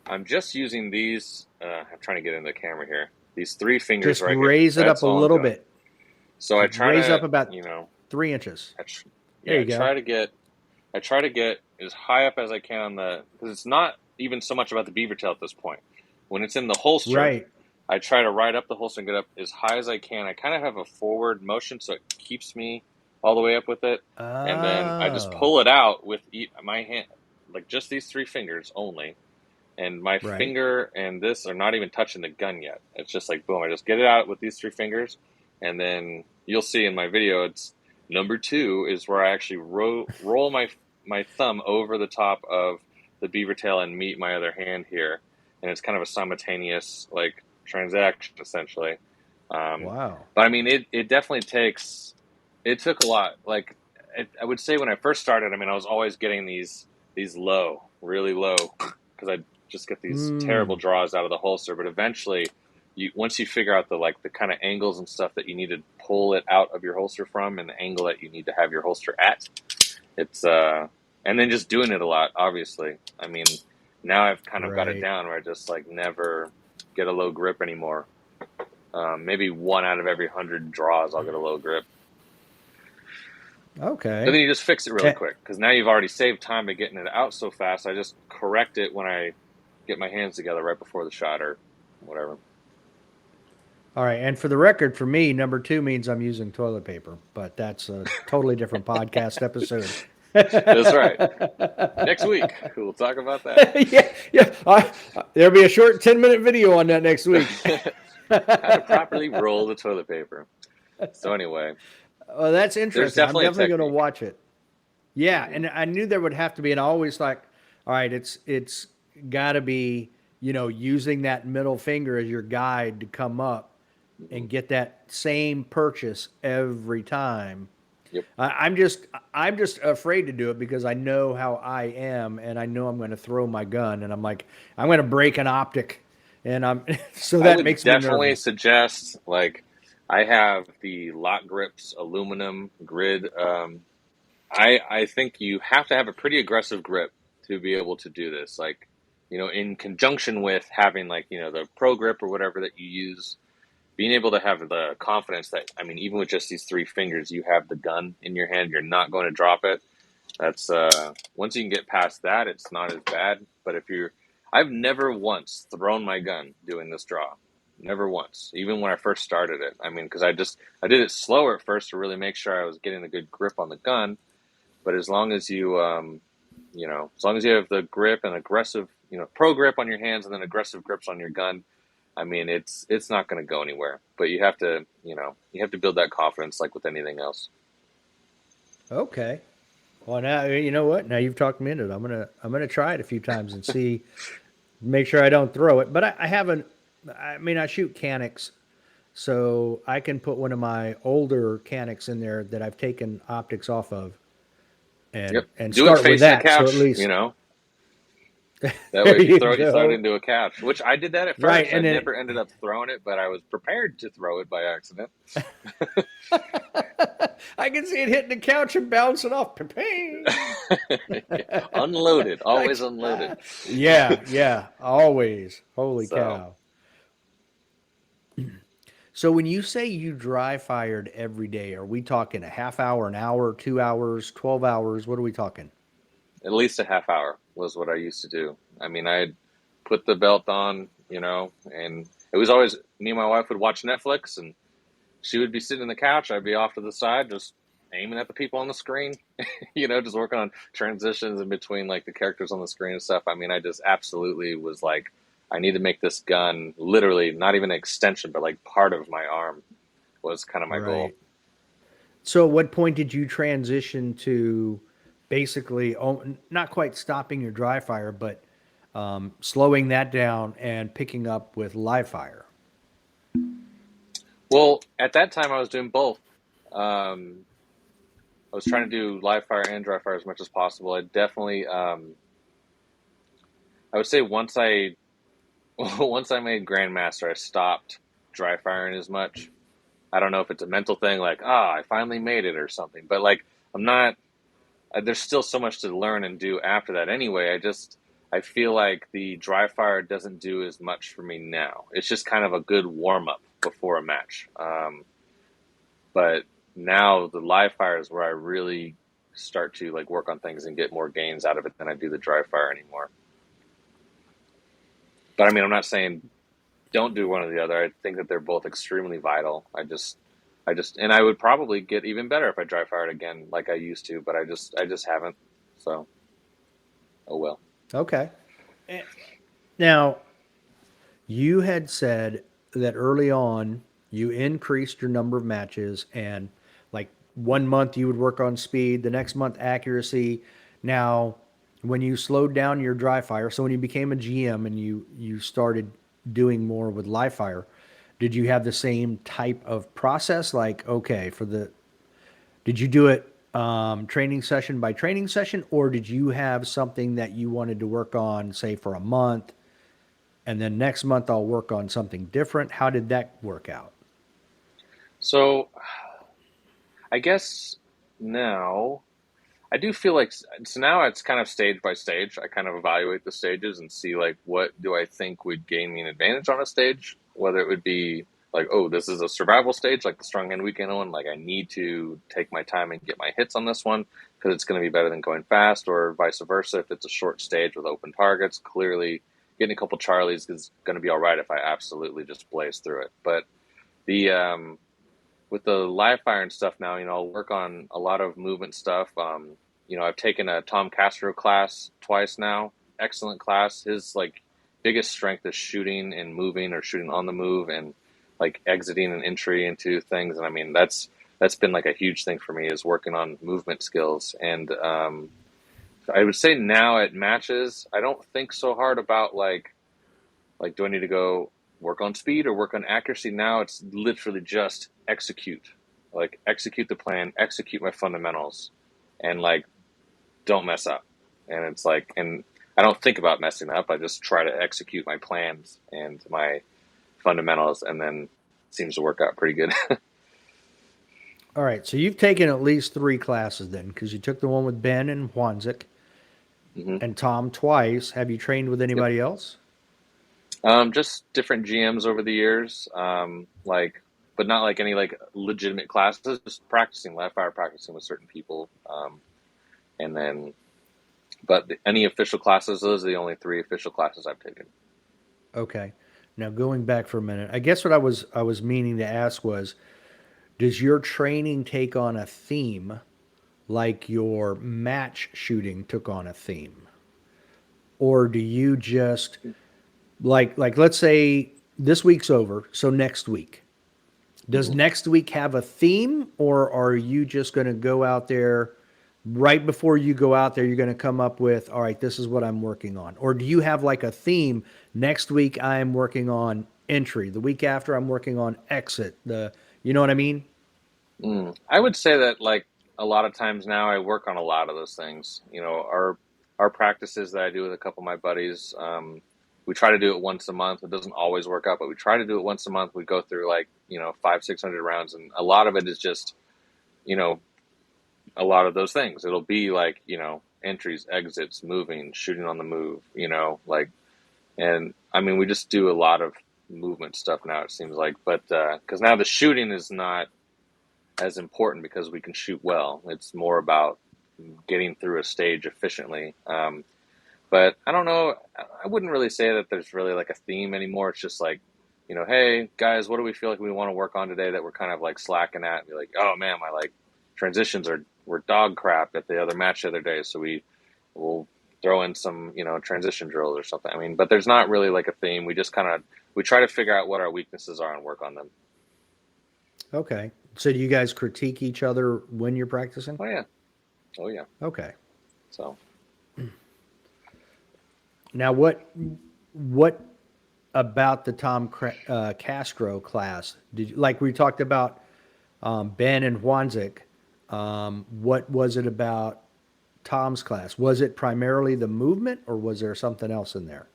I'm just using these. I'm trying to get into the camera here. These three fingers Just right here. raise it up That's a all I'm little doing. bit. So I Just try raise up to, about 3 inches. There yeah, you go. I try to get as high up as I can on because it's not even so much about the beaver tail at this point. When it's in the holster, Right. I try to ride up the holster and get up as high as I can. I kind of have a forward motion, so it keeps me all the way up with it. And then I just Oh, pull it out with my hand, like just these three fingers only. And my right. finger and this are not even touching the gun yet. It's just like, boom, I just get it out with these three fingers. And then you'll see in my video, it's number two is where I actually roll my thumb over the top of the beaver tail and meet my other hand here. And it's kind of a simultaneous like transaction essentially. Um, Wow. but I mean, it definitely it took a lot. Like I would say when I first started, I mean, I was always getting these low, really low, because I just get these terrible Mm, draws out of the holster. But eventually, once you figure out the kind of angles and stuff that you need to pull it out of your holster from, and the angle that you need to have your holster at, it's and then just doing it a lot. Obviously, I mean, now I've kind of got it right. down where I just like never get a low grip anymore. Maybe one out of every 100 draws, I'll get a low grip. But Okay. then you just fix it really Eh, quick because now you've already saved time by getting it out so fast. I just correct it when I get my hands together right before the shot or whatever. all right. And for the record, for me, number two means I'm using toilet paper, but that's a totally different podcast episode. That's right. Next week, we'll talk about that. Yeah, yeah. There'll be a short 10-minute video on that next week. How to properly roll the toilet paper. So, anyway, Oh, that's there's interesting. I'm definitely a definitely going to technique. watch it. Yeah, Hmm. and I knew there would have to be, and I always like, all right, it's got to be, using that middle finger as your guide to come up Hmm. and get that same purchase every time. Yep. I'm just afraid to do it because I know how I am, and I know I'm going to throw my gun, and I'm like, I'm going to break an optic, and I'm so I that would makes me definitely nervous. suggest, like, I have the Lock Grips aluminum grid. I think you have to have a pretty aggressive grip to be able to do this. Like, in conjunction with having like, the pro grip or whatever that you use, being able to have the confidence that, I mean, even with just these three fingers, you have the gun in your hand, you're not going to drop it. That's once you can get past that, it's not as bad. But I've never once thrown my gun doing this draw. never once. Even when I first started it, I mean, because I did it slower at first to really make sure I was getting a good grip on the gun. But as long as you, as long as you have the grip and aggressive, pro grip on your hands and then aggressive grips on your gun, I mean, it's not going to go anywhere. But you have to build that confidence like with anything else. Okay. Well, now you know what. Now you've talked me into it. I'm gonna try it a few times and see, make sure I don't throw it. But I haven't. I mean, I shoot Canics, so I can put one of my older Canics in there that I've taken optics off of, Yep. and Do it start with facing a that. So at couch, least That way, there if you you throw it go. into a couch, which I did that at Right, first. I and then never ended up throwing it, but I was prepared to throw it by accident. I can see it hitting the couch and bouncing off. Ping. Unloaded, always Like, unloaded. yeah, yeah, always. Holy So cow. So when you say you dry fired every day, are we talking a half hour, an hour, 2 hours, 12 hours? What are we talking? at least a half hour was what I used to do. I mean, I'd put the belt on, and it was always me and my wife would watch Netflix, and she would be sitting on the couch. I'd be off to the side, just aiming at the people on the screen, just working on transitions in between like the characters on the screen and stuff. I mean, I just absolutely was like, I need to make this gun literally not even an extension, but like part of my arm was kind of my goal. Right. So at what point did you transition to basically not quite stopping your dry fire, but slowing that down and picking up with live fire? Well, at that time, I was doing both. Um, I was trying to do live fire and dry fire as much as possible. I definitely, I would say once I made Grandmaster, I stopped dry firing as much. I don't know if it's a mental thing, like, I finally made it or something. But like, I'm not. There's still so much to learn and do after that. Anyway, I feel like the dry fire doesn't do as much for me now. It's just kind of a good warm up before a match. But now the live fire is where I really start to like work on things and get more gains out of it than I do the dry fire anymore. But I mean, I'm not saying don't do one or the other. I think that they're both extremely vital. And I would probably get even better if I dry fired again like I used to, but I just haven't. So, oh well. Okay. Eh, Now, you had said that early on you increased your number of matches, and like 1 month you would work on speed, the next month accuracy. Now, when you slowed down your dry fire, so when you became a GM and you started doing more with live fire, did you have the same type of process? Like, okay, did you do it training session by training session, or did you have something that you wanted to work on, say, for a month, and then next month I'll work on something different? How did that work out? So I guess now I do feel like so now it's kind of stage by stage. I kind of evaluate the stages and see like what do I think would gain me an advantage on a stage, whether it would be like, oh, this is a survival stage like the strong hand weekend one, like I need to take my time and get my hits on this one because it's going to be better than going fast, or vice versa. If it's a short stage with open targets, clearly getting a couple Charlies is going to be all right if I absolutely just blaze through it. But the with the live fire and stuff now, I'll work on a lot of movement stuff. I've taken a Tom Castro class twice now. Excellent class. His like biggest strength is shooting and moving, or shooting on the move, and like exiting and entry into things. And I mean, that's been like a huge thing for me, is working on movement skills. And I would say now at matches, I don't think so hard about like, do I need to go work on speed or work on accuracy? Now it's literally just execute. Like, execute the plan, execute my fundamentals, and like, don't mess up. And it's like, and I don't think about messing up. I just try to execute my plans and my fundamentals, and then it seems to work out pretty good. All right, so you've taken at least three classes then, because you took the one with Ben and Wanzik hmm and Tom twice. Have you trained with Yep. anybody else? Just different GMs over the years, but not like any like legitimate classes. Just practicing live fire, practicing with certain people, and then any official classes, those are the only three official classes I've taken. Okay. Now going back for a minute, I guess what I was meaning to ask was, does your training take on a theme like your match shooting took on a theme? Or do you just like let's say this week's over, so next week. Does Hmm. next week have a theme, or are you just going to go out there right before you go out there? You're going to come up with, all right, this is what I'm working on, or do you have like a theme? Next week I am working on entry. The week after I'm working on exit. You know what I mean? I would say that like a lot of times now I work on a lot of those things. You know, our practices that I do with a couple of my buddies, we try to do it once a month. It doesn't always work out, but we try to do it once a month. We go through like, you know, 500-600 rounds, and a lot of it is just, you know, a lot of those things. It'll be like, you know, entries, exits, moving, shooting on the move, you know, like, and I mean, we just do a lot of movement stuff now, it seems like, but because now the shooting is not as important because we can shoot well. It's more about getting through a stage efficiently. But I don't know. I wouldn't really say that there's really like a theme anymore. It's just like, you know, hey guys, what do we feel like we want to work on today that we're kind of like slacking at? And be like, oh man, my like transitions were dog crap at the other match the other day, so we will throw in some, you know, transition drills or something. I mean, but there's not really like a theme. We just kind of we try to figure out what our weaknesses are and work on them. Okay. So do you guys critique each other when you're practicing? Oh yeah, oh yeah. Okay. So. Now what about the Castro class? Did you, like we talked about Ben and Wanzik? What was it about Tom's class? Was it primarily the movement, or was there something else in there?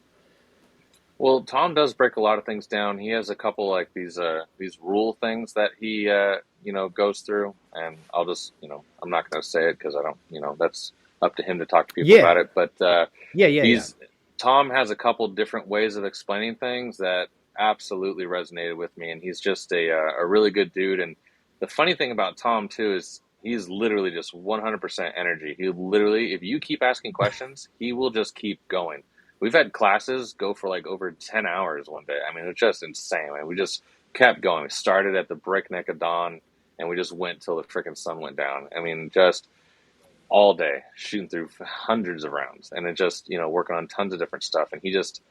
Well, Tom does break a lot of things down. He has a couple like these rule things that he you know goes through, and I'll just you know I'm not going to say it because I don't you know that's up to him to talk to people about Yeah, it. But yeah. he's Tom has a couple different ways of explaining things that absolutely resonated with me, and he's just a really good dude. And the funny thing about Tom too is he's literally just 100% energy. He literally, if you keep asking questions, he will just keep going. We've had classes go for like over 10 hours one day. I mean, it's just insane. I mean, we just kept going. We started at the breakneck of dawn and we just went till the freaking sun went down. I mean, just all day shooting through hundreds of rounds and it just, you know, working on tons of different stuff. And he just,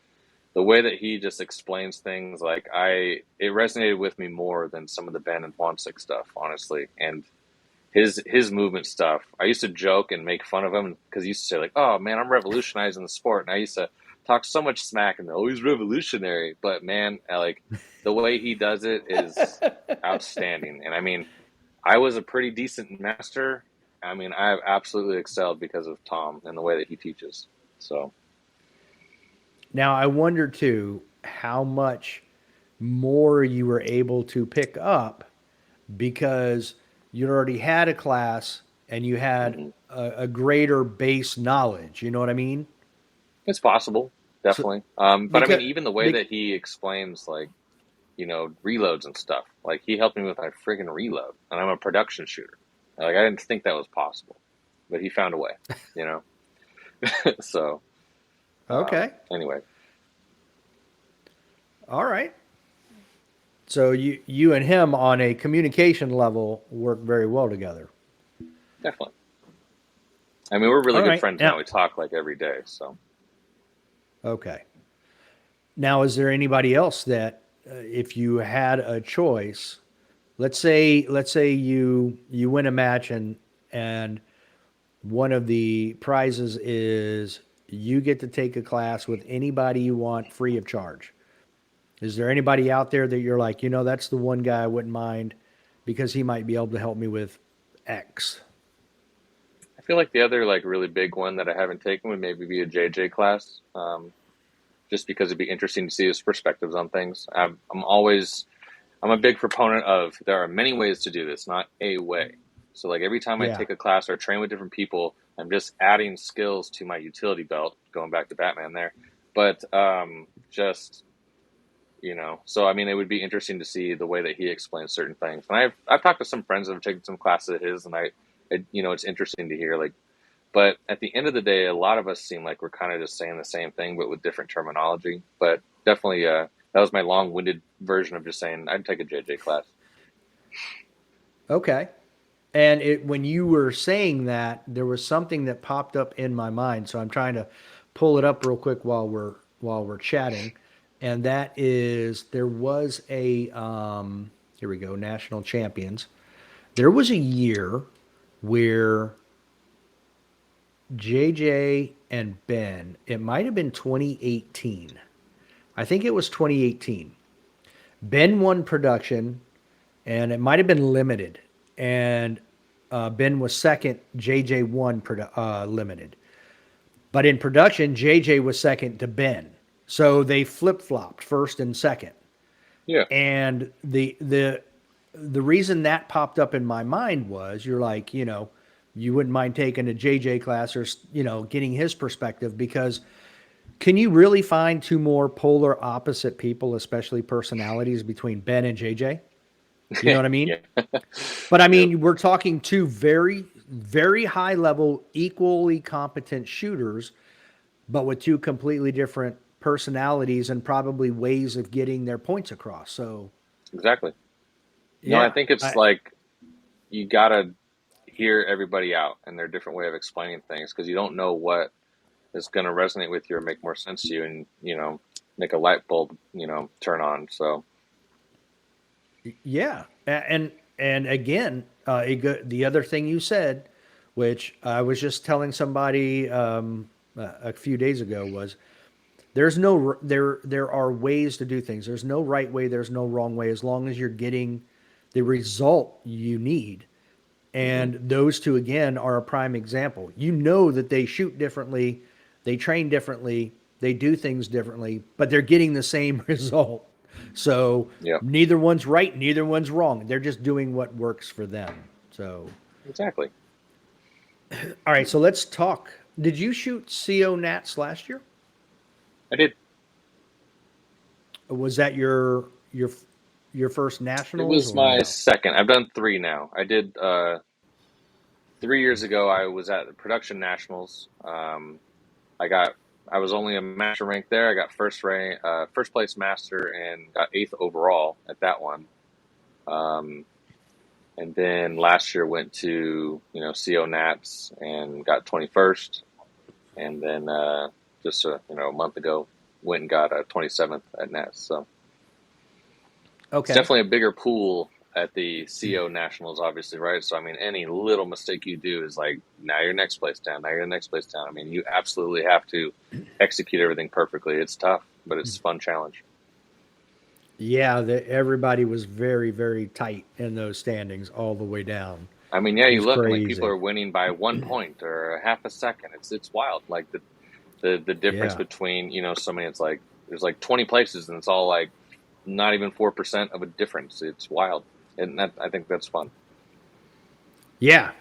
the way that he just explains things, like it resonated with me more than some of the Ben and Ponsick stuff, honestly. And his movement stuff. I used to joke and make fun of him because he used to say like, "Oh man, I'm revolutionizing the sport," and I used to talk so much smack and oh, he's revolutionary. But man, like the way he does it is outstanding. And I mean, I was a pretty decent master. I mean, I've absolutely excelled because of Tom and the way that he teaches. So, Now I wonder too how much more you were able to pick up because you already had a class and you had mhm. a greater base knowledge. You know what I mean? It's possible, So definitely. But I mean, because even the way be, that he explains, like you know, reloads and stuff. Like he helped me with my freaking reload, and I'm a production shooter. Like I didn't think that was possible, but he found a way, you know. So okay, anyway, all right. So you and him on a communication level work very well together. definitely. I mean, we're really All good right. friends now. Now, We talk like every day. So okay. Now, is there anybody else that, if you had a choice, let's say you win a match and one of the prizes is you get to take a class with anybody you want free of charge. Is there anybody out there that you're like, that's the one guy I wouldn't mind because he might be able to help me with X? I feel like the other like really big one that I haven't taken would maybe be a JJ class. Just because it'd be interesting to see his perspectives on things. I'm a big proponent of there are many ways to do this, not a way. So like every time I Yeah. take a class or train with different people, I'm just adding skills to my utility belt, going back to Batman there. But just you know, so I mean, it would be interesting to see the way that he explains certain things. And I've talked to some friends that have taken some classes of his, and you know, it's interesting to hear like. But at the end of the day, a lot of us seem like we're kind of just saying the same thing, but with different terminology. But definitely, that was my long-winded version of just saying I'd take a JJ class. Okay. And when you were saying that, there was something that popped up in my mind. So I'm trying to pull it up real quick while we're chatting. And that is there was a here we go, national champions. There was a year where JJ and Ben, it might have been 2018. I think it was 2018. Ben won production, and it might have been limited. And Ben was second. JJ won limited. But in production, JJ was second to Ben. So they flip flopped first and second. Yeah, And the reason that popped up in my mind was you're like, you wouldn't mind taking a JJ class or getting his perspective, because can you really find two more polar opposite people, especially personalities, between Ben and JJ? You know what I mean? yeah, But I yep, mean, we're talking two very, very high level, equally competent shooters, but with two completely different personalities and probably ways of getting their points across. So, exactly. No, I yeah, think it's like you gotta hear everybody out and their different way of explaining things because you don't know what is going to resonate with you or make more sense to you, and make a light bulb turn on. So yeah, and again, the other thing you said, which I was just telling somebody a few days ago, was there are ways to do things. There's no right way, there's no wrong way, as long as you're getting the result you need. hmm And those two again are a prime example. You know that they shoot differently, they train differently, they do things differently, but they're getting the same result. So yeah, neither one's right, neither one's wrong. They're just doing what works for them. So, exactly. all right, so let's talk. Did you shoot CO Nats last year? I did. Was that your first It nationals was or my no? second. I've done three now. I did 3 years ago. I was at the Production Nationals. I got. I was only a master rank there. I got first place master, and got eighth overall at that one. Um, and then last year went to CO Nats and got 21st, and then just a month ago went and got a 27th at Nats. So it's Okay. definitely a bigger pool at the CO Nationals, obviously, right? So I mean, any little mistake you do is like now you're next place down, now you're next place down. I mean, you absolutely have to execute everything perfectly. It's tough, but it's a fun challenge. Yeah, everybody was very, very tight in those standings all the way down. I mean, yeah, It you was look and like people crazy. are winning by 1 point or a half a second. It's wild. Like the difference Yeah. between so many. It's like there's like 20 places and it's all like not even 4% of a difference. It's wild, and I think that's fun. Yeah.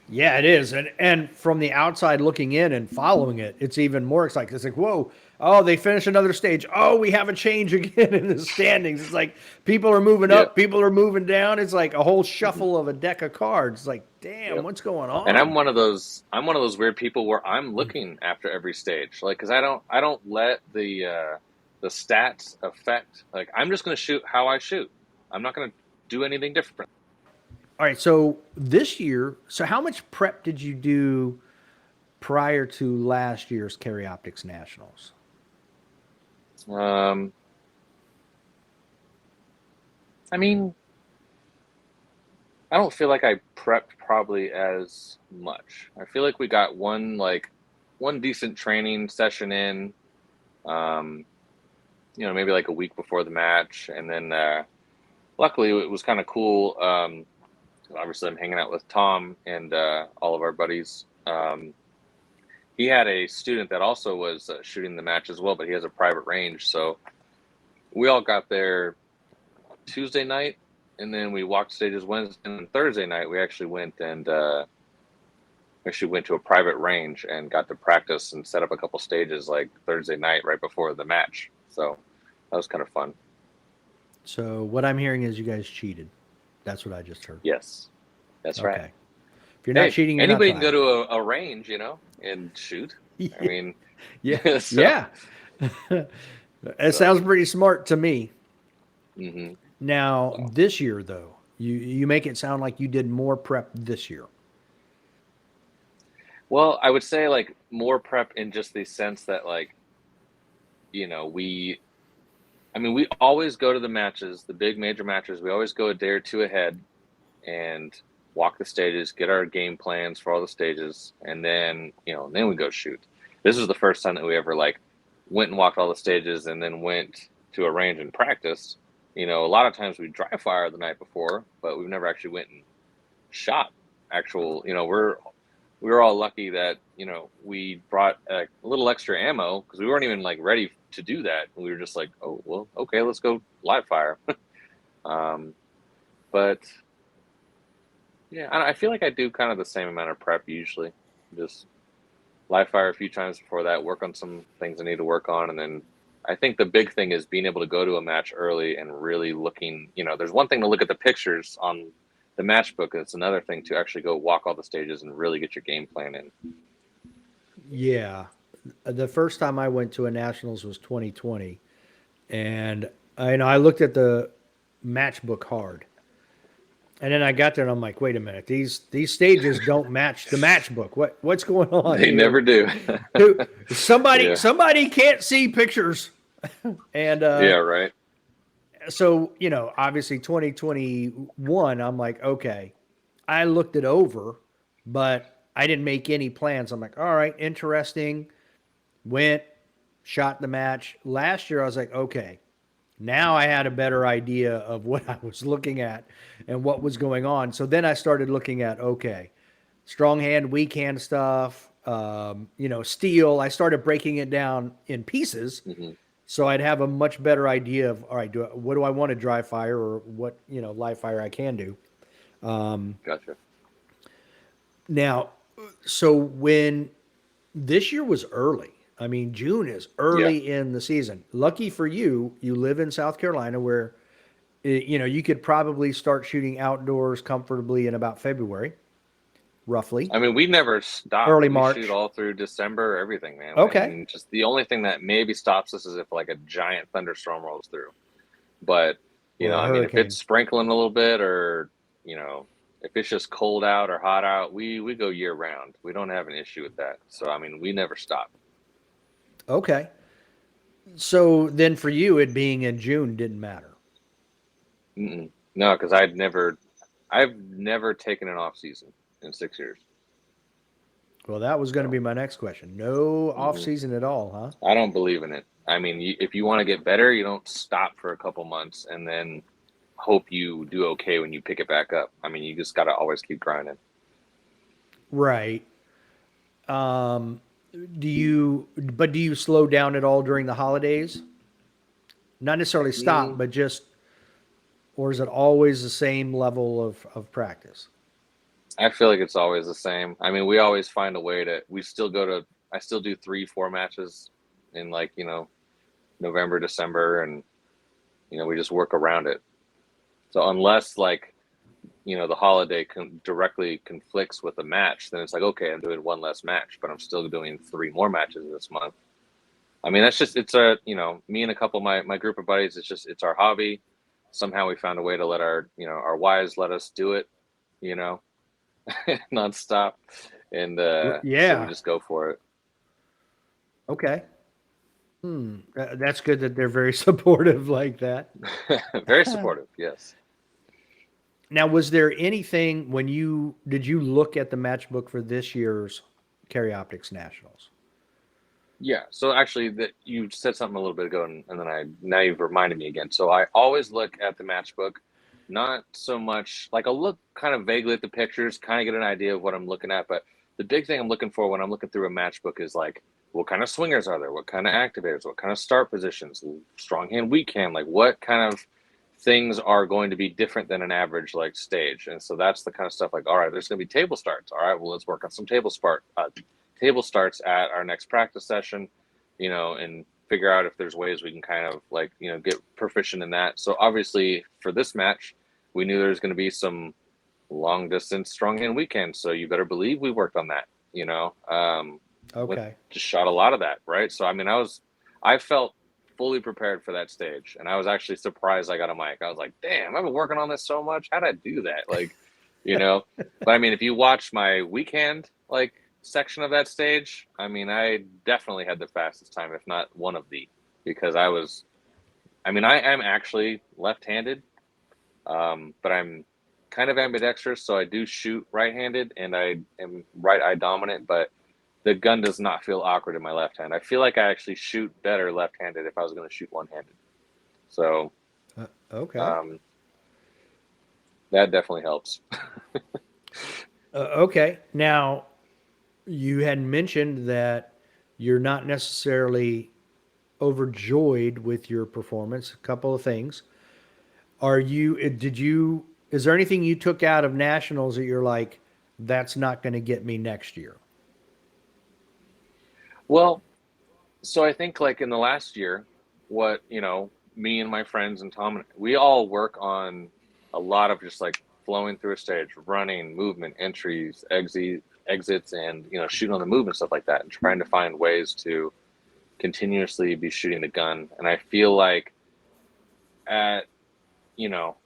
Yeah, it is. And from the outside looking in and following it, it's even more exciting. It's like, whoa, oh, they finished another stage. Oh, we have a change again in the standings. It's like people are moving Yep. up, people are moving down. It's like a whole hmm shuffle of a deck of cards. It's like, damn, Yep. what's going And on? I'm one of those weird people where I'm looking after every stage, like because I don't let the stats affect. Like I'm just going to shoot how I shoot. I'm not going to do anything different. All right, so this year, so how much prep did you do prior to last year's Carry Optics Nationals? Um, I mean, I don't feel like I prepped probably as much. I feel like we got one decent training session in, um, maybe like a week before the match, and then luckily it was kind of cool. Obviously, I'm hanging out with Tom and all of our buddies. He had a student that also was shooting the match as well, but he has a private range, so we all got there Tuesday night, and then we walked stages Wednesday and Thursday night. We actually went to a private range and got to practice and set up a couple stages like Thursday night right before the match. So that was kind of fun. So what I'm hearing is you guys cheated. That's what I just heard. Yes, that's right. Okay. If you're not Hey, cheating, you're not anybody can go trying. to a range, and shoot. I mean, Yeah. so Yeah. It So, sounds pretty smart to me. hmm Now, so. this year though, you make it sound like you did more prep this year. Well, I would say like more prep in just the sense that like, we always go to the matches, the big major matches. We always go a day or two ahead and walk the stages, get our game plans for all the stages, and then we go shoot. This was the first time that we ever like went and walked all the stages and then went to a range and practiced. A lot of times we dry fire the night before, but we've never actually went and shot actual. We were all lucky that we brought a little extra ammo because we weren't even like ready to do that. We were just like, oh well, okay, let's go live fire. um, but yeah, I feel like I do kind of the same amount of prep usually. Just live fire a few times before that, work on some things I need to work on, and then I think the big thing is being able to go to a match early and really looking. There's one thing to look at the pictures on the match book, and it's another thing to actually go walk all the stages and really get your game plan in. Yeah. The first time I went to a nationals was 2020, and I looked at the matchbook hard, and then I got there and I'm like, wait a minute, these stages don't match the matchbook. What's going on They here? never do. Who somebody Yeah. somebody can't see pictures, and Yeah. Right. so obviously 2021, I'm like, okay, I looked it over, but I didn't make any plans. I'm like, all right, interesting. Went, shot the match. Last year, I was like, okay, now I had a better idea of what I was looking at and what was going on. So then I started looking at, okay, strong hand, weak hand stuff, steel. I started breaking it down in pieces hmm so I'd have a much better idea of, all right, what do I want to dry fire or what, live fire I can do. Gotcha. Now, so when this year was early, I mean, June is Yeah. early in the season. Lucky for you, you live in South Carolina where, you could probably start shooting outdoors comfortably in about February, roughly, I mean, we never stop. early We shoot March. all through December, everything, man. I Okay. mean, just the only thing that maybe stops us is if like a giant thunderstorm rolls through. But, Or a I mean, if it's hurricane. sprinkling a little bit or, if it's just cold out or hot out, we go year round. We don't have an issue with that. So, I mean, we never stop. Okay. So then for you, it being in June didn't matter. Mm-mm. No, because I've never taken an off season in 6 years. Well, that was going to So, be my next question. No off mhm. season at all, huh? I don't believe in it. I mean, if you want to get better, you don't stop for a couple months and then hope you do okay when you pick it back up. I mean, you just got to always keep grinding. Right. Um, do you slow down at all during the holidays? Not necessarily stop, Mm, but just, or is it always the same level of practice? I feel like it's always the same. I mean, we always find a way we still I still do 3, 4 matches in like, November, December, and, we just work around it. So unless like, the holiday directly conflicts with a match, then it's like, okay, I'm doing one less match, but I'm still doing 3 more matches this month. I mean, it's me and a couple of my group of buddies, it's our hobby. Somehow we found a way to let our wives let us do it, you know, nonstop. And so we Yeah. just go for it. Okay. That's good that they're very supportive like that. Very supportive, yes. Now, was there anything when did you look at the matchbook for this year's Carry Optics Nationals? Yeah. So actually, that you said something a little bit ago, and then now you've reminded me again. So I always look at the matchbook, not so much like I'll look kind of vaguely at the pictures, kind of get an idea of what I'm looking at. But the big thing I'm looking for when I'm looking through a matchbook is like, what kind of swingers are there? What kind of activators? What kind of start positions? Strong hand, weak hand? Like what kind of things are going to be different than an average like stage? And so that's the kind of stuff like, all right, there's going to be table starts. All right, well, let's work on some table starts at our next practice session, and figure out if there's ways we can kind of like, get proficient in that. So obviously for this match, we knew there was going to be some long distance strong hand weekend. So you better believe we worked on that, with Okay. just shot a lot of that. Right. So, I mean, I felt fully prepared for that stage, and I was actually surprised I got a mic. I was like, damn, I've been working on this so much. How'd I do that? Like, you know, but I mean, if you watch my weekend, like, section of that stage, I mean, I definitely had the fastest time, if not one of the, because I mean, I am actually left-handed, but I'm kind of ambidextrous, so I do shoot right-handed, and I am right eye dominant, but the gun does not feel awkward in my left hand. I feel like I actually shoot better left-handed if I was going to shoot one-handed. So Okay. um, that definitely helps. Okay. Now, you had mentioned that you're not necessarily overjoyed with your performance. A couple of things. Is there anything you took out of nationals that you're like, that's not going to get me next year? Well, so I think like in the last year, what, me and my friends and Tom, we all work on a lot of just like flowing through a stage, running, movement, entries, exits, and, shooting on the move and stuff like that, and trying to find ways to continuously be shooting the gun. And I feel like at, you know,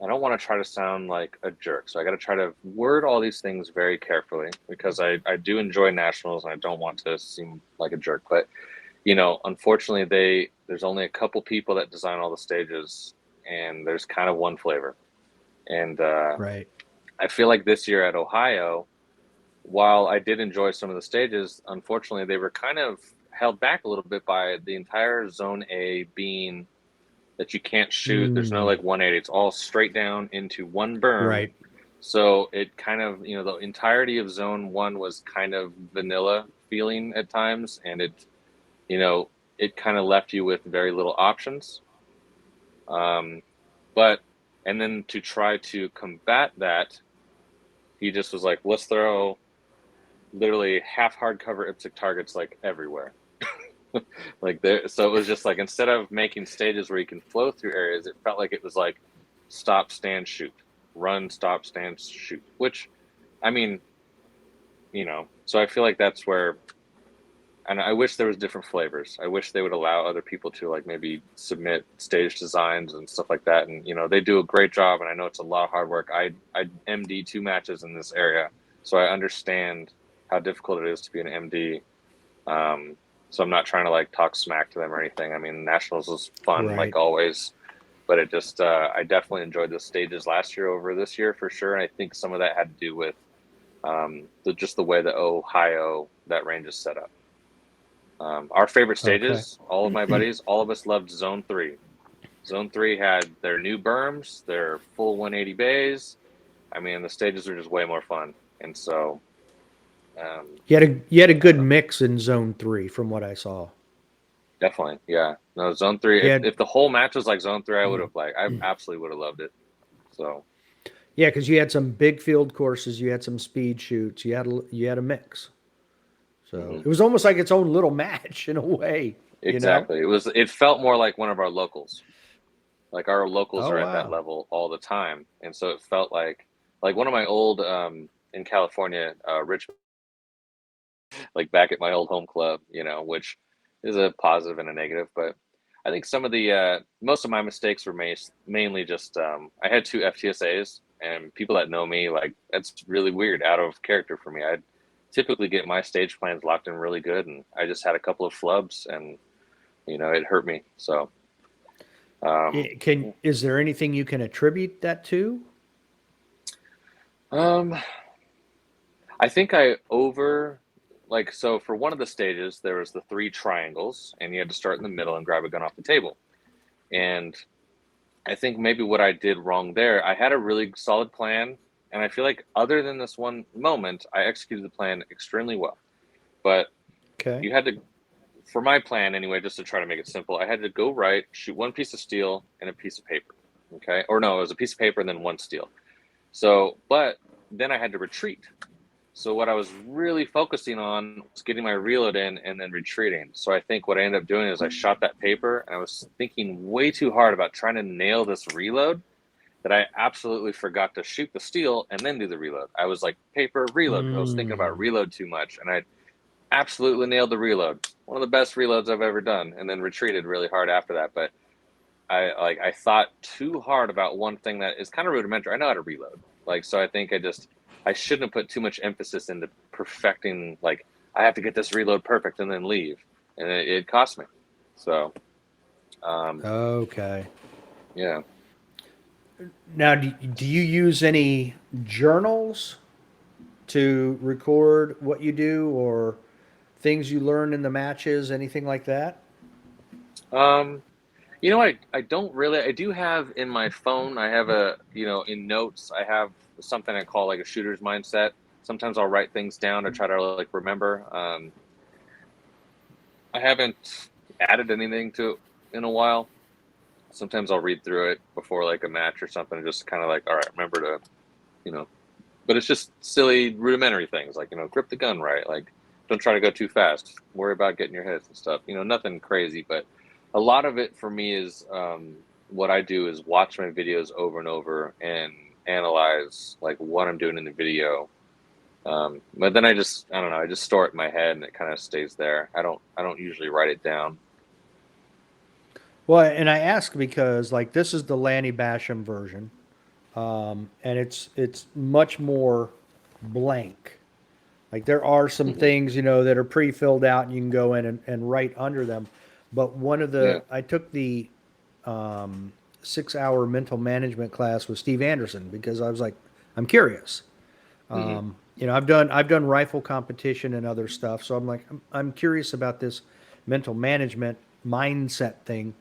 I don't want to try to sound like a jerk. So I got to try to word all these things very carefully because I do enjoy nationals and I don't want to seem like a jerk. But, unfortunately, there's only a couple people that design all the stages and there's kind of one flavor. And Right. I feel like this year at Ohio, while I did enjoy some of the stages, unfortunately, they were kind of held back a little bit by the entire Zone A being that you can't shoot. There's no Mm, like 180. It's all straight down into one berm. right. So it kind of, the entirety of Zone 1 was kind of vanilla feeling at times. And you know, it kind of left you with very little options. Um, but, and then to try to combat that, he just was like, let's throw literally half hardcover IPSC targets like everywhere. Like there, so it was just like instead of making stages where you can flow through areas, it felt like it was like stop, stand, shoot, run, stop, stand, shoot. Which, I mean, so I feel like that's where, and I wish there was different flavors. I wish they would allow other people to like maybe submit stage designs and stuff like that. And they do a great job, and I know it's a lot of hard work. I MD 2 matches in this area, so I understand how difficult it is to be an MD. So I'm not trying to like talk smack to them or anything. I mean, nationals was fun like Right. always, but it just I definitely enjoyed the stages last year over this year for sure. And I think some of that had to do with just the way that Ohio that range is set up. Our favorite Okay. stages, all of my buddies, all of us loved Zone 3. Zone 3 had their new berms, their full 180 bays. I mean, the stages were just way more fun, and so You had a good uh, mix in zone 3 from what I saw. definitely, yeah. No, Zone 3. You If had the whole match was like Zone 3, I absolutely would have loved it. So Yeah, because you had some big field courses, you had some speed shoots, you had a mix. So mhm. it was almost like its own little match in a way, you know? Exactly, it felt more like one of our locals. Like our locals Oh are at that wow. level all the time, and so it felt like one of my old in California, Richmond, like back at my old home club, which is a positive and a negative. But I think some of the most of my mistakes were mainly just I had 2 FTSAs, and people that know me, like, that's really weird, out of character for me. I typically get my stage plans locked in really good, and I just had a couple of flubs, and it hurt me. So um, Is there anything you can attribute that to? um, I think I over like so for one of the stages there was the 3 triangles, and you had to start in the middle and grab a gun off the table. And I think maybe what I did wrong there, I had a really solid plan, and I feel like other than this one moment, I executed the plan extremely well. But Okay. you had to, for my plan anyway, just to try to make it simple, I had to go right, shoot one piece of steel and a piece of paper. Okay, or no, it was a piece of paper and then one steel. So, but then I had to retreat. So what I was really focusing on was getting my reload in and then retreating. So I think what I ended up doing is I shot that paper, and I was thinking way too hard about trying to nail this reload that I absolutely forgot to shoot the steel and then do the reload. I was like paper reload because I was thinking about Mm, reload too much, and absolutely nailed the reload. One of the best reloads I've ever done, and then retreated really hard after that. But I thought too hard about one thing that is kind of rudimentary. I know how to reload, like, so I think I shouldn't have put too much emphasis into perfecting. Like, I have to get this reload perfect and then leave, and it cost me. So Okay. yeah. Now, do you use any journals to record what you do or things you learn in the matches, anything like that? Um, I don't really. I do have in my phone. I have in notes. I have something I call like a shooter's mindset. Sometimes I'll write things down to try to like remember. I haven't added anything to it in a while. Sometimes I'll read through it before like a match or something, and just kind of like, all right, remember to, you know. But it's just silly, rudimentary things like grip the gun right, like don't try to go too fast. Worry about getting your hits and stuff. Nothing crazy, but a lot of it for me is what I do is watch my videos over and over and analyze like what I'm doing in the video. But then I don't know, I just store it in my head and it kind of stays there. I don't usually write it down. Well, and I ask because like this is the Lanny Basham version, and it's much more blank. Like there are some Hmm. things that are pre-filled out, and you can go in and write under them. But Yeah. I took the 6-hour mental management class with Steve Anderson because I was like, I'm curious. Hmm. I've done rifle competition and other stuff, so I'm like, I'm curious about this mental management mindset thing.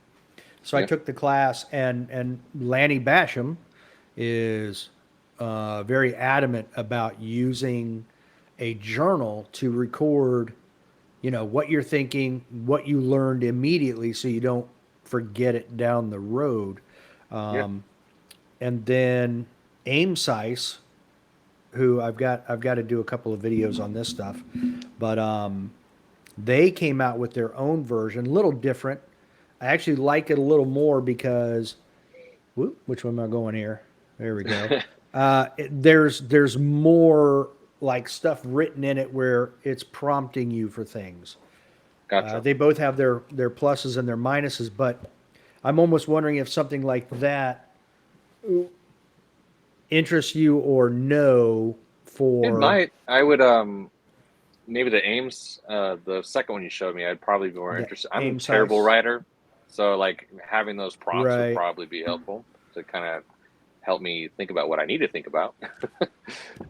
So I Yeah. took the class, and Lanny Basham is very adamant about using a journal to record, what you're thinking, what you learned immediately, so you don't forget it down the road. Yeah. And then Aim Sice, who I've got to do a couple of videos on this stuff, but they came out with their own version, a little different. I actually like it a little more because, whoop, which one am I going here? There we go. There's more like stuff written in it where it's prompting you for things. Gotcha. They both have their pluses and their minuses, but I'm almost wondering if something like that interests you or no It for might. I would maybe the aims, the second one you showed me, I'd probably be more the interested. I'm a aim terrible size. writer, so like having those prompts would Right. probably be helpful to kind of help me think about what I need to think about.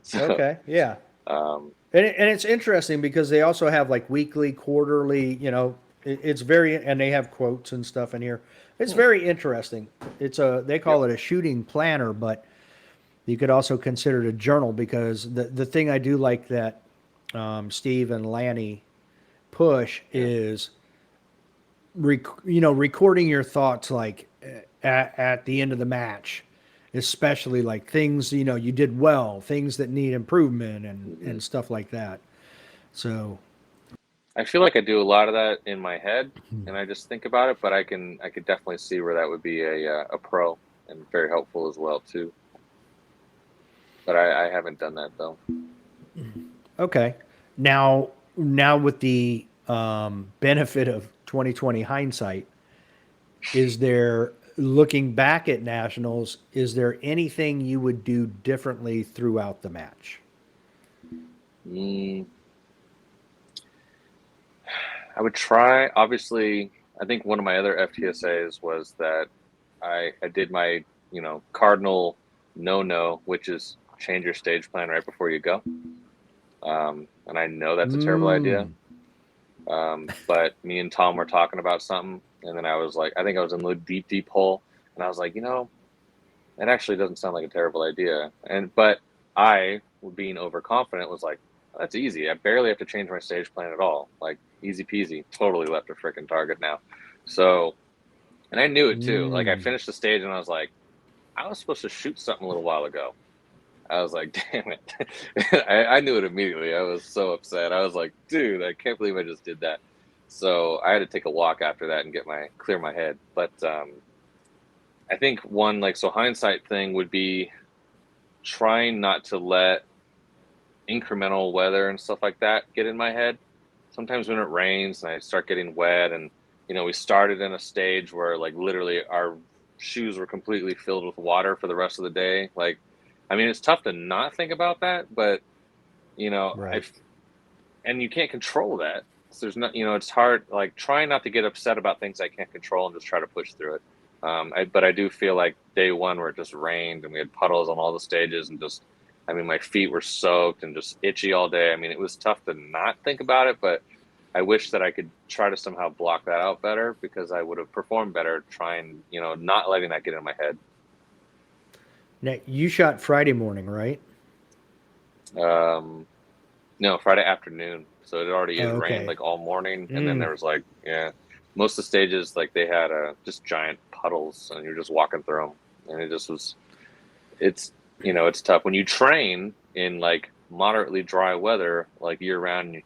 So, Okay. Yeah. um, And it's interesting because they also have like weekly, quarterly, it's very, and they have quotes and stuff in here. It's hmm, very interesting. They yep, call it a shooting planner, but you could also consider it a journal because the thing I do like that Steve and Lanny push yeah, is, recording your thoughts like at the end of the match, especially like things, you did well, things that need improvement hmm. and stuff like that. So, I feel like I do a lot of that in my head, and I just think about it. But I could definitely see where that would be a pro and very helpful as well too. But I haven't done that though. okay. Now with the benefit of 2020 hindsight, is there, looking back at nationals, is there anything you would do differently throughout the match? Mm, I would try. Obviously, I think one of my other FTSAs was that I did my cardinal no, which is change your stage plan right before you go. And I know that's a terrible idea. Mm. But me and Tom were talking about something, and then I was like, I think I was in the deep hole, and I was like, it actually doesn't sound like a terrible idea. But I, being overconfident, was like, that's easy. I barely have to change my stage plan at all. Like easy peasy. Totally left a freaking target now. So, and I knew it too. Like I Mm. finished the stage and I was like, I was supposed to shoot something a little while ago. I was like, damn it. I knew it immediately. I was so upset. I was like, dude, I can't believe I just did that. So I had to take a walk after that and clear my head. But I think one like so hindsight thing would be trying not to let incremental weather and stuff like that get in my head. sometimes when it rains and I start getting wet, and we started in a stage where like literally our shoes were completely filled with water for the rest of the day. Like, I mean, it's tough to not think about that, but I Right. and you can't control that. So there's not, it's hard. Like, trying not to get upset about things I can't control and just try to push through it. But I do feel like day one where it just rained and we had puddles on all the stages and just, I mean, my feet were soaked and just itchy all day. I mean, it was tough to not think about it, but I wish that I could try to somehow block that out better, because I would have performed better trying, not letting that get in my head. Now, you shot Friday morning, right? Um, No, Friday afternoon. So it had rained Okay. like all morning, and then Mm. there was like, yeah, most of the stages like they had just giant puddles, and you're just walking through them, and it just was. It's it's tough when you train in like moderately dry weather like year round.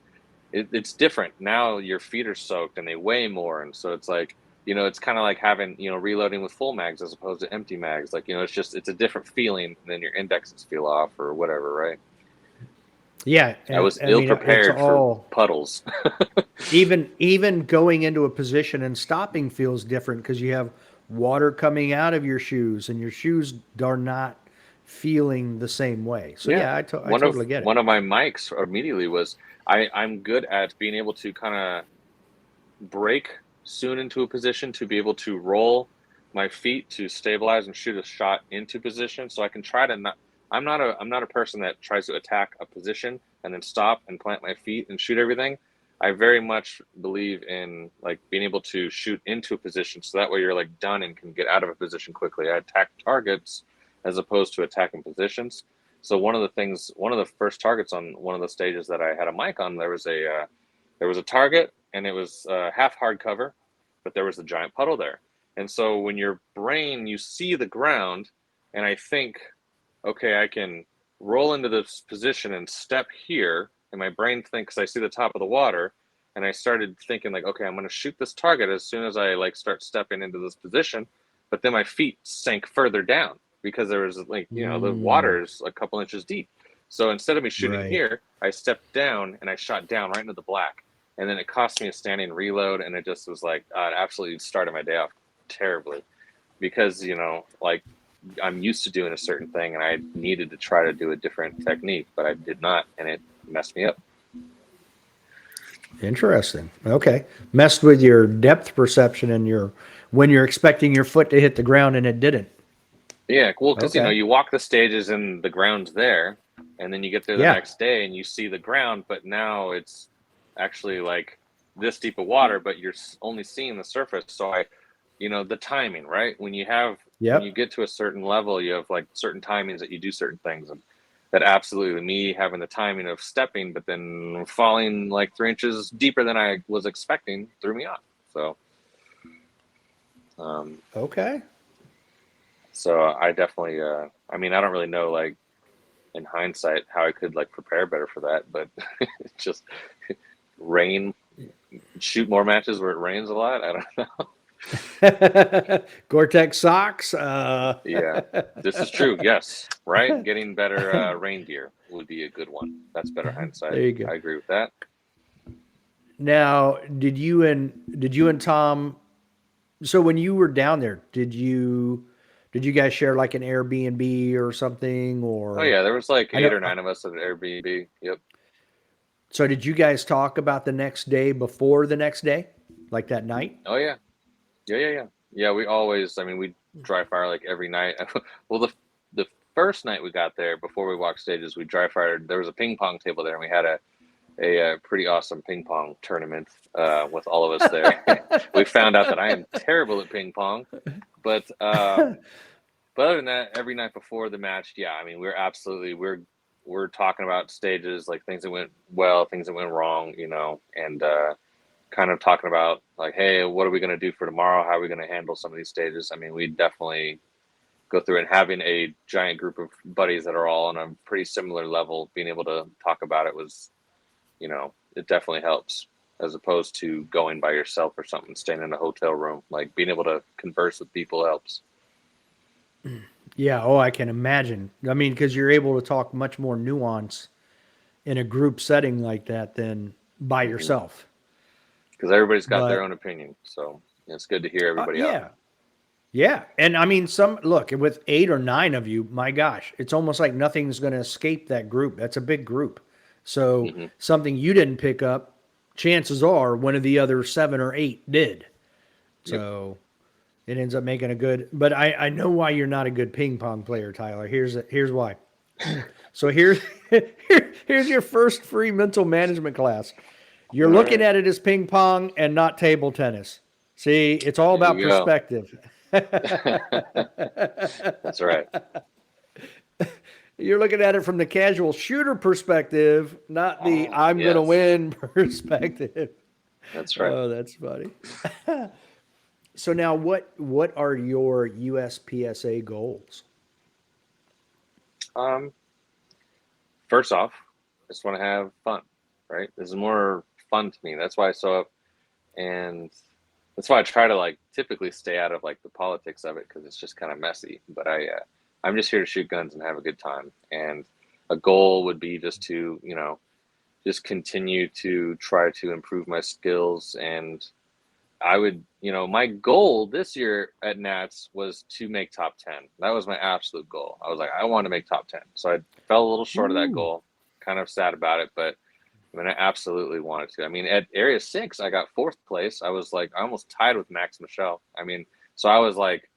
It's different now. Your feet are soaked and they weigh more, and so it's like it's kind of like having reloading with full mags as opposed to empty mags. Like it's a different feeling, and then your indexes feel off or whatever, right? Yeah, I was I ill mean it's prepared for all puddles. even going into a position and stopping feels different because you have water coming out of your shoes and your shoes are not feeling the same way. So Yeah. yeah, I One of totally get it. one of my mics immediately was I'm good at being able to kind of break soon into a position to be able to roll my feet to stabilize and shoot a shot into position. So I can try to not I'm not a person that tries to attack a position and then stop and plant my feet and shoot everything. I very much believe in like being able to shoot into a position so that way you're like done and can get out of a position quickly. I attack targets as opposed to attacking positions. So one of the first targets on one of the stages that I had a mic on, there was a target, and it was half hardcover, but there was a giant puddle there. And so when your brain, you see the ground, and I think, okay, I can roll into this position and step here. And my brain thinks I see the top of the water. And I started thinking like, okay, I'm going to shoot this target as soon as I like start stepping into this position. But then my feet sank further down because there was like, the Mm, water's a couple inches deep. So instead of me shooting right. here, I stepped down and I shot down right into the black. And then it cost me a standing reload, and it just was like it absolutely started my day off terribly, because like I'm used to doing a certain thing, and I needed to try to do a different technique, but I did not, and it messed me up. Interesting. Okay. Messed with your depth perception and your when you're expecting your foot to hit the ground and it didn't. Yeah, well, because Okay. you walk the stages and the ground's there, and then you get there the Yeah. next day and you see the ground, but now it's actually like this deep of water, but you're only seeing the surface. So the timing, right? When you Yep. get to a certain level, you have like certain timings that you do certain things, and that absolutely me having the timing of stepping, but then falling like 3 inches deeper than I was expecting threw me off. So, um, Okay. so I definitely, I mean, I don't really know like in hindsight how I could like prepare better for that, but it's just rain, shoot more matches where it rains a lot. I don't know. Gore-Tex socks. Yeah, this is true. Yes, right. Getting better rain gear would be a good one. That's better hindsight. There you go. I agree with that. Now, did you and Tom? So when you were down there, did you guys share like an Airbnb or something? Oh Or yeah, there was like I eight know. or nine of us at an Airbnb. Yep. So did you guys talk about the next day before the next day, like that night? Oh yeah. Yeah, yeah, yeah. Yeah, we always, I mean, we dry fire like every night. Well, the first night we got there, before we walked stages, we dry fired. There was a ping pong table there, and we had a pretty awesome ping pong tournament with all of us there. We found out that I am terrible at ping pong, but but other than that, every night before the match, yeah, I mean, we're talking about stages, like things that went well, things that went wrong, and kind of talking about like, hey, what are we going to do for tomorrow? How are we going to handle some of these stages? I mean, we definitely go through, and having a giant group of buddies that are all on a pretty similar level, being able to talk about it was, it definitely helps, as opposed to going by yourself or something, staying in a hotel room. Like being able to converse with people helps. Yeah, oh, I can imagine. I mean, because you're able to talk much more nuance in a group setting like that than by hmm yourself. Because everybody's got their But own opinion, so it's good to hear everybody out. yeah, yeah. And I mean, some look with 8 or 9 of you, my gosh, it's almost like nothing's going to escape that group. That's a big group. So hmm something you didn't pick up, chances are one of the other 7 or 8 did. Yep. So it ends up making a good. But I know why you're not a good ping pong player, Tyler. Here's why. So here's your first free mental management class. You're All looking right. at it as ping pong and not table tennis. See, it's all There about you go. perspective. That's right. You're looking at it from the casual shooter perspective, not the Oh, I'm going to yes. win perspective. That's right. Oh, that's funny. So now what are your USPSA goals? Um, First off, I just want to have fun, right? This is more fun to me. That's why I show up, and that's why I try to like typically stay out of like the politics of it because it's just kind of messy. But I'm just here to shoot guns and have a good time. And a goal would be just to, just continue to try to improve my skills. And I would, my goal this year at Nats was to make top 10. That was my absolute goal. I was like, I want to make top 10. So I fell a little short of that Ooh. goal. Kind of sad about it, but I mean, I absolutely wanted to. I mean, at Area 6, I got fourth place. I was like, I almost tied with Max Michelle. I mean, so I was like,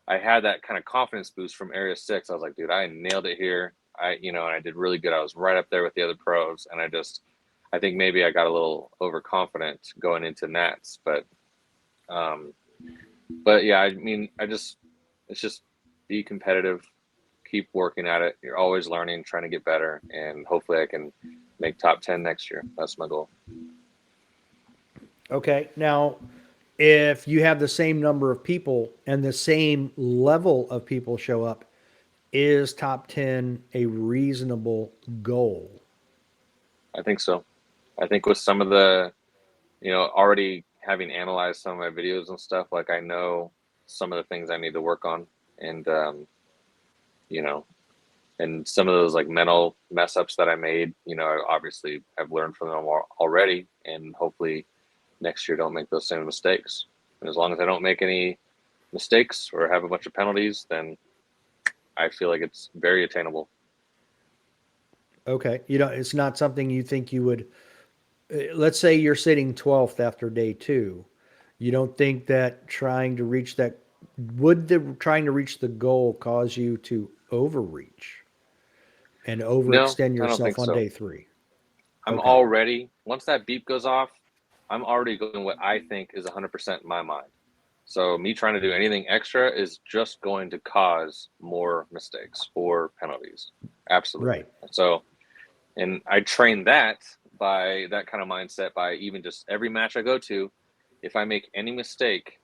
I had that kind of confidence boost from Area 6. I was like, dude, I nailed it here. And I did really good. I was right up there with the other pros. And I think maybe I got a little overconfident going into Nats. Um, but yeah, I mean, it's just be competitive, keep working at it. You're always learning, trying to get better. And hopefully I can make top 10 next year. That's my goal. Okay. Now, if you have the same number of people and the same level of people show up, is top 10 a reasonable goal? I think so. I think with some of the, already having analyzed some of my videos and stuff, like I know some of the things I need to work on, and you know, and some of those like mental mess ups that I made, I obviously have learned from them already, and hopefully next year don't make those same mistakes. And as long as I don't make any mistakes or have a bunch of penalties, then I feel like it's very attainable. Okay. It's not something you think you would, let's say you're sitting 12th after day 2. You don't think that trying to reach the goal cause you to overreach and No, overextend I don't yourself think on so. day 3? I'm Okay. already, once that beep goes off, I'm already going what I think is 100% in my mind. So me trying to do anything extra is just going to cause more mistakes or penalties. Absolutely. Right. So, and I train that by that kind of mindset by even just every match I go to, if I make any mistake,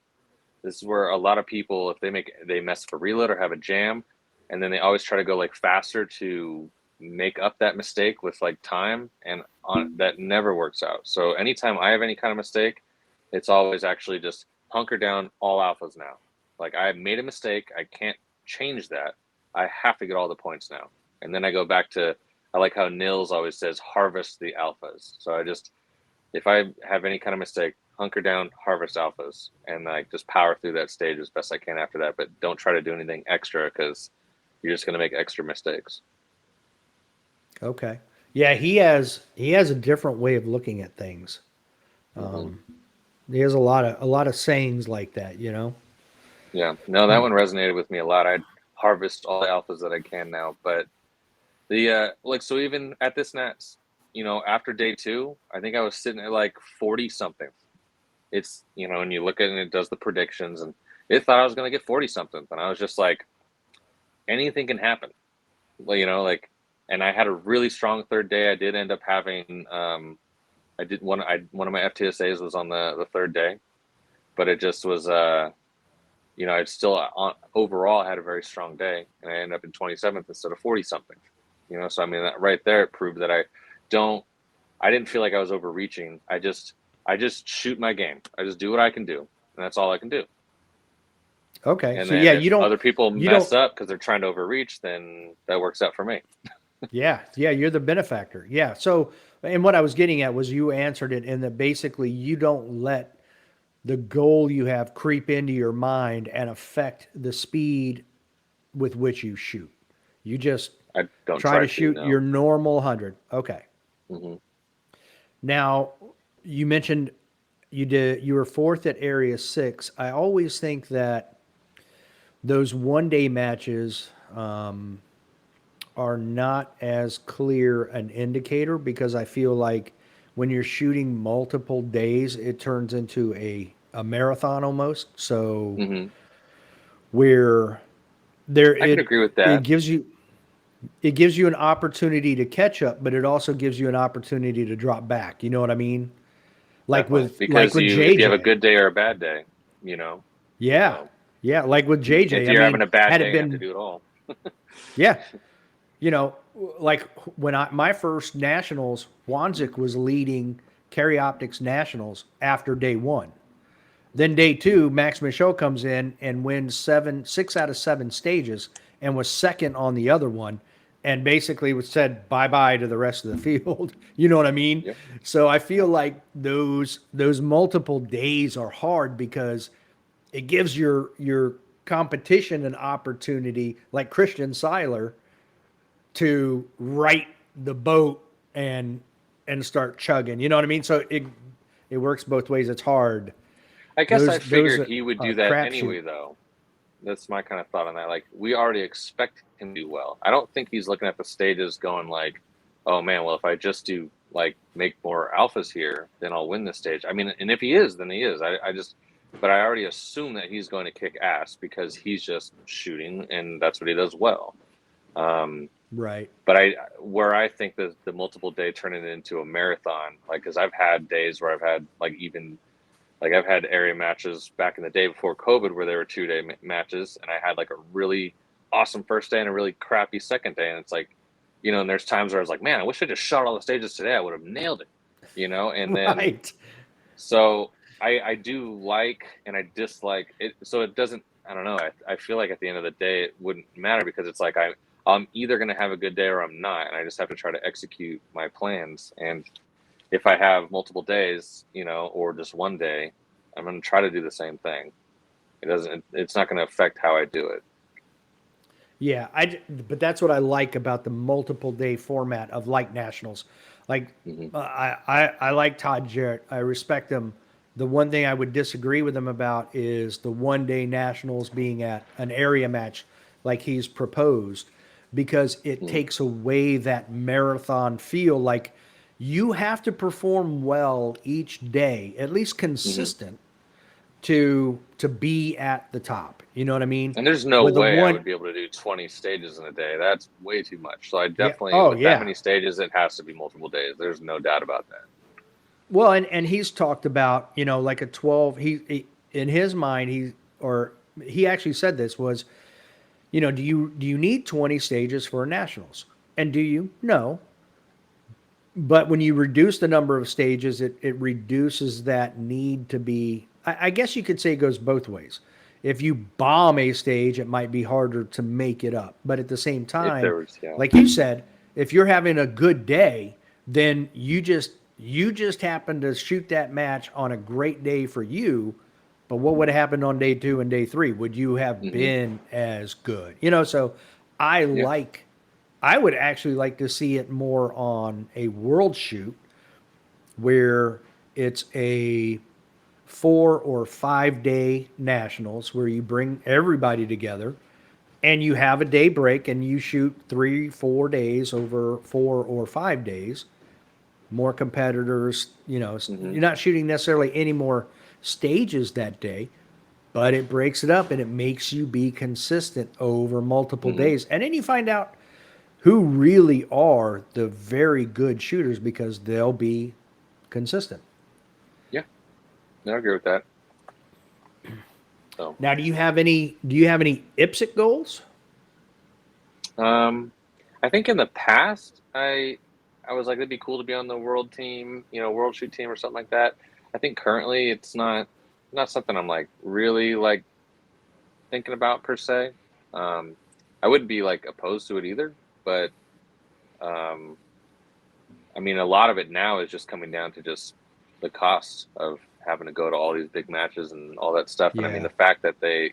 this is where a lot of people, if they mess up a reload or have a jam, and then they always try to go like faster to make up that mistake with like time, and that never works out. So anytime I have any kind of mistake, it's always actually just hunker down, all alphas now. Like I made a mistake, I can't change that. I have to get all the points now, and then I go back to. I like how Nils always says, harvest the alphas. So if I have any kind of mistake, hunker down, harvest alphas, and like just power through that stage as best I can after that. But don't try to do anything extra because you're just going to make extra mistakes. Okay. Yeah, he has a different way of looking at things. hmm He has a lot of sayings like that. Yeah, no, that one resonated with me a lot. I harvest all the alphas that I can now, but like so even at this Nats, after day 2, I think I was sitting at like 40 something. It's and you look at it and it does the predictions, and it thought I was going to get 40 something, and I was just like, anything can happen. Well, like, and I had a really strong third day. I did end up having, I did one of my FTSAs was on the third day, but it just was, I still overall had a very strong day, and I ended up in 27th instead of 40 something. So I mean that right there it proved that don't, I didn't feel like I was overreaching. I just shoot my game. I just do what I can do, and that's all I can do. Okay. And So yeah, then if other people you mess don't up because they're trying to overreach, then that works out for me. yeah, yeah, you're the benefactor. Yeah. So And what I was getting at was you answered it in that basically you don't let the goal you have creep into your mind and affect the speed with which you shoot. You just I don't try try to to, shoot your no. normal 100. Okay. Hmm. Now, you mentioned you were fourth at Area 6. I always think that those one-day matches are not as clear an indicator because I feel like when you're shooting multiple days, it turns into a marathon almost. So Hmm. where there I can agree with it that. gives you an opportunity to catch up, but it also gives you an opportunity to drop back. You know what I mean? Definitely. Like Because with if you have a JJ. good day or a bad day, you know, Yeah. so Yeah, like with if JJ. I you're having mean, a bad had day it and have to been do it all. yeah, you know, like when I my first nationals, Wanzik was leading Carry Optics Nationals after day one. Then day two, Max Michaud comes in and wins 6 out of 7 stages and was second on the other one and basically was said bye bye to the rest of the field. You know what I mean? Yep. So I feel like those multiple days are hard because it gives your competition an opportunity, like Christian Seiler, to right the boat and start chugging. You know what I mean? So it works both ways. It's hard. I guess I Those figured are he would a do that crapshoot. anyway, though. That's my kind of thought on that. Like, we already expect him to do well. I don't think he's looking at the stages going like, "Oh man, well if I just do like make more alphas here, then I'll win this stage." I mean, and if he is, then he is. I just, but I already assume that he's going to kick ass because he's just shooting, and that's what he does well. Um, Right. but where I think the multiple day turning it into a marathon, like, because I've had days where I've had like even like I've had area matches back in the day before COVID where there were 2 day matches, and I had like a really awesome first day and a really crappy second day, and it's like, and there's times where I was like, man, I wish I just shot all the stages today. I would have nailed it. And then Right. so I do like and I dislike it, so it doesn't. I don't know. I feel like at the end of the day it wouldn't matter because it's like I'm either gonna have a good day or I'm not, and I just have to try to execute my plans. And if I have multiple days, or just one day, I'm going to try to do the same thing. It's not going to affect how I do it. Yeah, but that's what I like about the multiple day format of like nationals. Like Hmm. I like Todd Jarrett. I respect him. The one thing I would disagree with him about is the one day nationals being at an area match like he's proposed because it Hmm. takes away that marathon feel. Like you have to perform well each day, at least Hmm. consistent to be at the top. You know what I mean? And there's no With a way I one would be able to do 20 stages in a day. That's way too much. So I yeah. definitely, Oh, with that yeah. many stages, it has to be multiple days. There's no doubt about that. Well, and he's talked about, like a 12, in his mind, he actually said this was, do you need 20 stages for nationals? And do you? No. But when you reduce the number of stages, it reduces that need to be, I guess you could say it goes both ways. If you bomb a stage, it might be harder to make it up. But at the same If time, there was, yeah. like you said, if you're having a good day, then you just happen to shoot that match on a great day for you. But what would have happened on day two and day three? Would you have Hmm. been as good? So I Yeah. like I would actually like to see it more on a world shoot where it's a 4 or 5 day nationals where you bring everybody together and you have a day break and you shoot 3, 4 days over 4 or 5 days. More competitors, Hmm. you're not shooting necessarily any more stages that day, but it breaks it up and it makes you be consistent over multiple Hmm. days. And then you find out who really are the very good shooters because they'll be consistent. Yeah. No, I agree with that. So, Now, do you have any IPSC goals? um, I think in the past, I was like, it'd be cool to be on the world team, world shoot team or something like that. I think currently it's not something I'm like really like thinking about per se. Um, I wouldn't be like opposed to it either, but um, I mean, a lot of it now is just coming down to just the cost of having to go to all these big matches and all that stuff. And I mean, Yeah. the fact that they,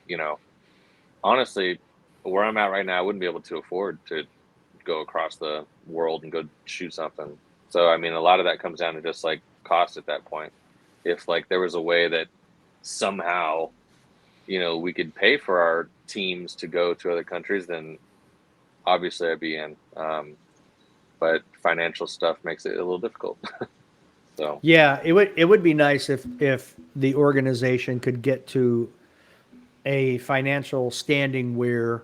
honestly, where I'm at right now, I wouldn't be able to afford to go across the world and go shoot something. So, I mean, a lot of that comes down to just like cost at that point. If like there was a way that somehow, we could pay for our teams to go to other countries, then obviously I'd be in. But financial stuff makes it a little difficult. So, Yeah, it would be nice if the organization could get to a financial standing where,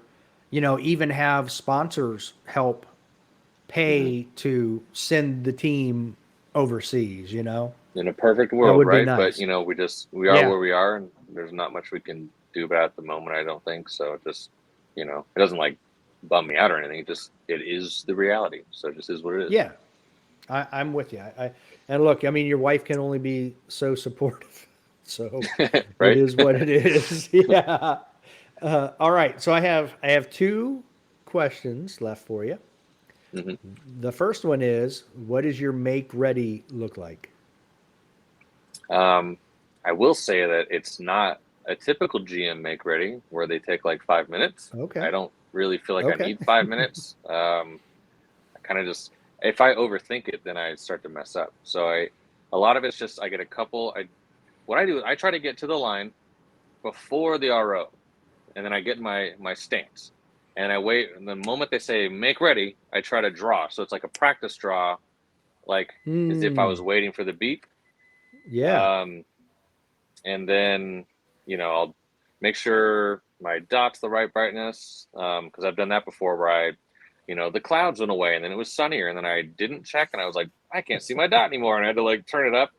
even have sponsors help mhm. pay to send the team overseas. In a perfect That world, would be right? But nice. we are Yeah. where we are, and there's not much we can do about it at the moment. I don't think so. It just, it doesn't like bum me out or anything. It is the reality. So it just is what it is. Yeah. I'm with you. And look, I mean, your wife can only be so supportive. So it Right? is what it is. Yeah. All right. So I have two questions left for you. hmm The first one is, what does your make ready look like? Um, I will say that it's not a typical GM make ready where they take like 5 minutes. Okay. I don't really feel like I Okay. need 5 minutes. I kind of just, if I overthink it, then I start to mess up. A lot of it's just I get a couple. What I do is I try to get to the line before the RO, and then I get my stance, and I wait. And the moment they say make ready, I try to draw. So it's like a practice draw, like as if I Hmm. was waiting for the beep. Yeah. Um, and then I'll make sure my dot's the right brightness, because I've done that before where the clouds went away and then it was sunnier and then I didn't check and I was like, I can't see my dot anymore, and I had to like turn it up.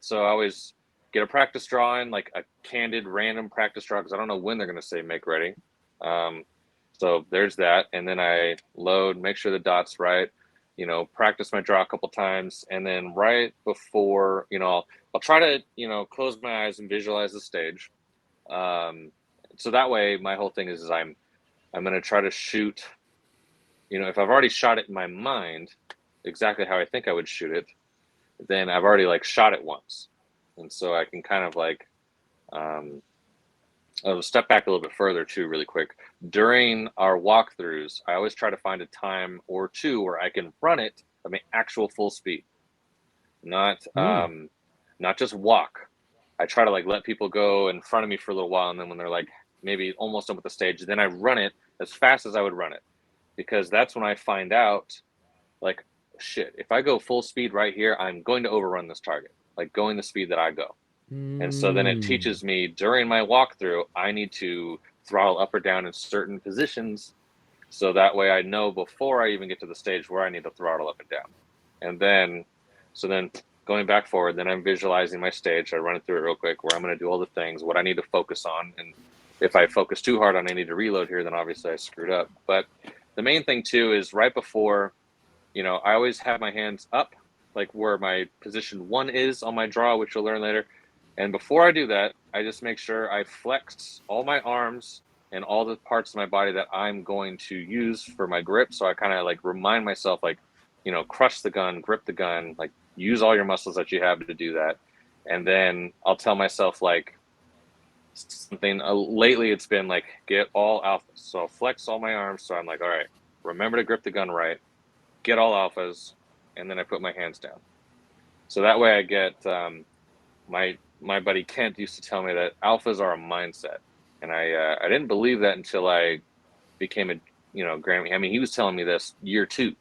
So I always get a practice drawing, like a candid random practice draw, because I don't know when they're going to say make ready. Um, so there's that, and then I load, make sure the dot's right, practice my draw a couple times, and then right before, I'll try to, close my eyes and visualize the stage. Um, so that way, my whole thing is I'm going to try to shoot. If I've already shot it in my mind, exactly how I think I would shoot it, then I've already like shot it once, and so I can kind of like, um, I'll step back a little bit further too, really quick. During our walkthroughs, I always try to find a time or two where I can run it at my actual full speed, not Hmm. not just walk. I try to like let people go in front of me for a little while, and then when they're like maybe almost done with the stage, then I run it as fast as I would run it, because that's when I find out like, shit, if I go full speed right here, I'm going to overrun this target, like going the speed that I go. And so then it Hmm. teaches me during my walkthrough, I need to throttle up or down in certain positions. So that way I know before I even get to the stage where I need to throttle up and down. And then, so then going back forward, then I'm visualizing my stage. I run it through it real quick where I'm going to do all the things, what I need to focus on. And if I focus too hard on I need to reload here, then obviously I screwed up. But the main thing too is right before, I always have my hands up, like where my position one is on my draw, which you'll learn later. And before I do that, I just make sure I flex all my arms and all the parts of my body that I'm going to use for my grip. So I kind of like remind myself, like, crush the gun, grip the gun, like use all your muscles that you have to do that. And then I'll tell myself, like, something lately it's been like, get all alphas. So I'll flex all my arms. So I'm like, all right, remember to grip the gun right, get all alphas, and then I put my hands down. So that way I get, my buddy Kent used to tell me that alphas are a mindset, and I didn't believe that until I became a Grammy. I mean, he was telling me this year two.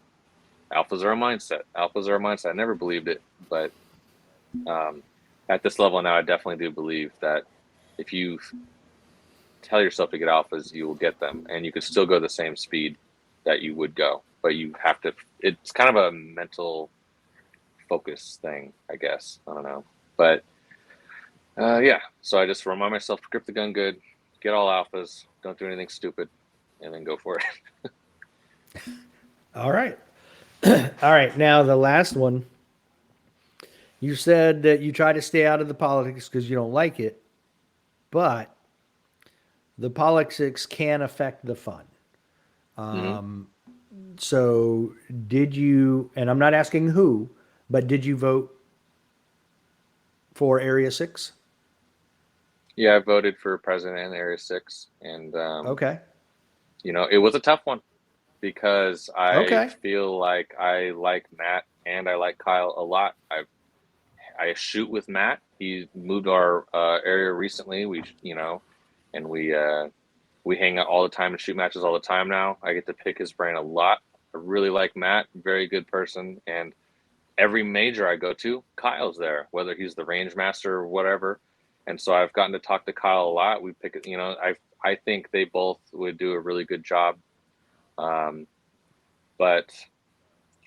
Alphas are a mindset. Alphas are a mindset. I never believed it, but um, at this level now, I definitely do believe that if you tell yourself to get alphas, you will get them, and you could still go the same speed that you would go, but you have to. It's kind of a mental focus thing, I guess. I don't know, but yeah. So I just remind myself to grip the gun good, get all alphas, don't do anything stupid, and then go for it. All right. All right. Now the last one. You said that you try to stay out of the politics because you don't like it, but the politics can affect the fun. hmm So did you, and I'm not asking who, but did you vote for Area 6? Yeah, I voted for president in Area 6, and Okay. it was a tough one because I Okay. feel like I like Matt and I like Kyle a lot. I shoot with Matt. He moved our area recently. And we hang out all the time and shoot matches all the time now. I get to pick his brain a lot. I really like Matt, very good person, and every major I go to, Kyle's there, whether he's the range master or whatever. And so I've gotten to talk to Kyle a lot. We pick, I think they both would do a really good job. Um, but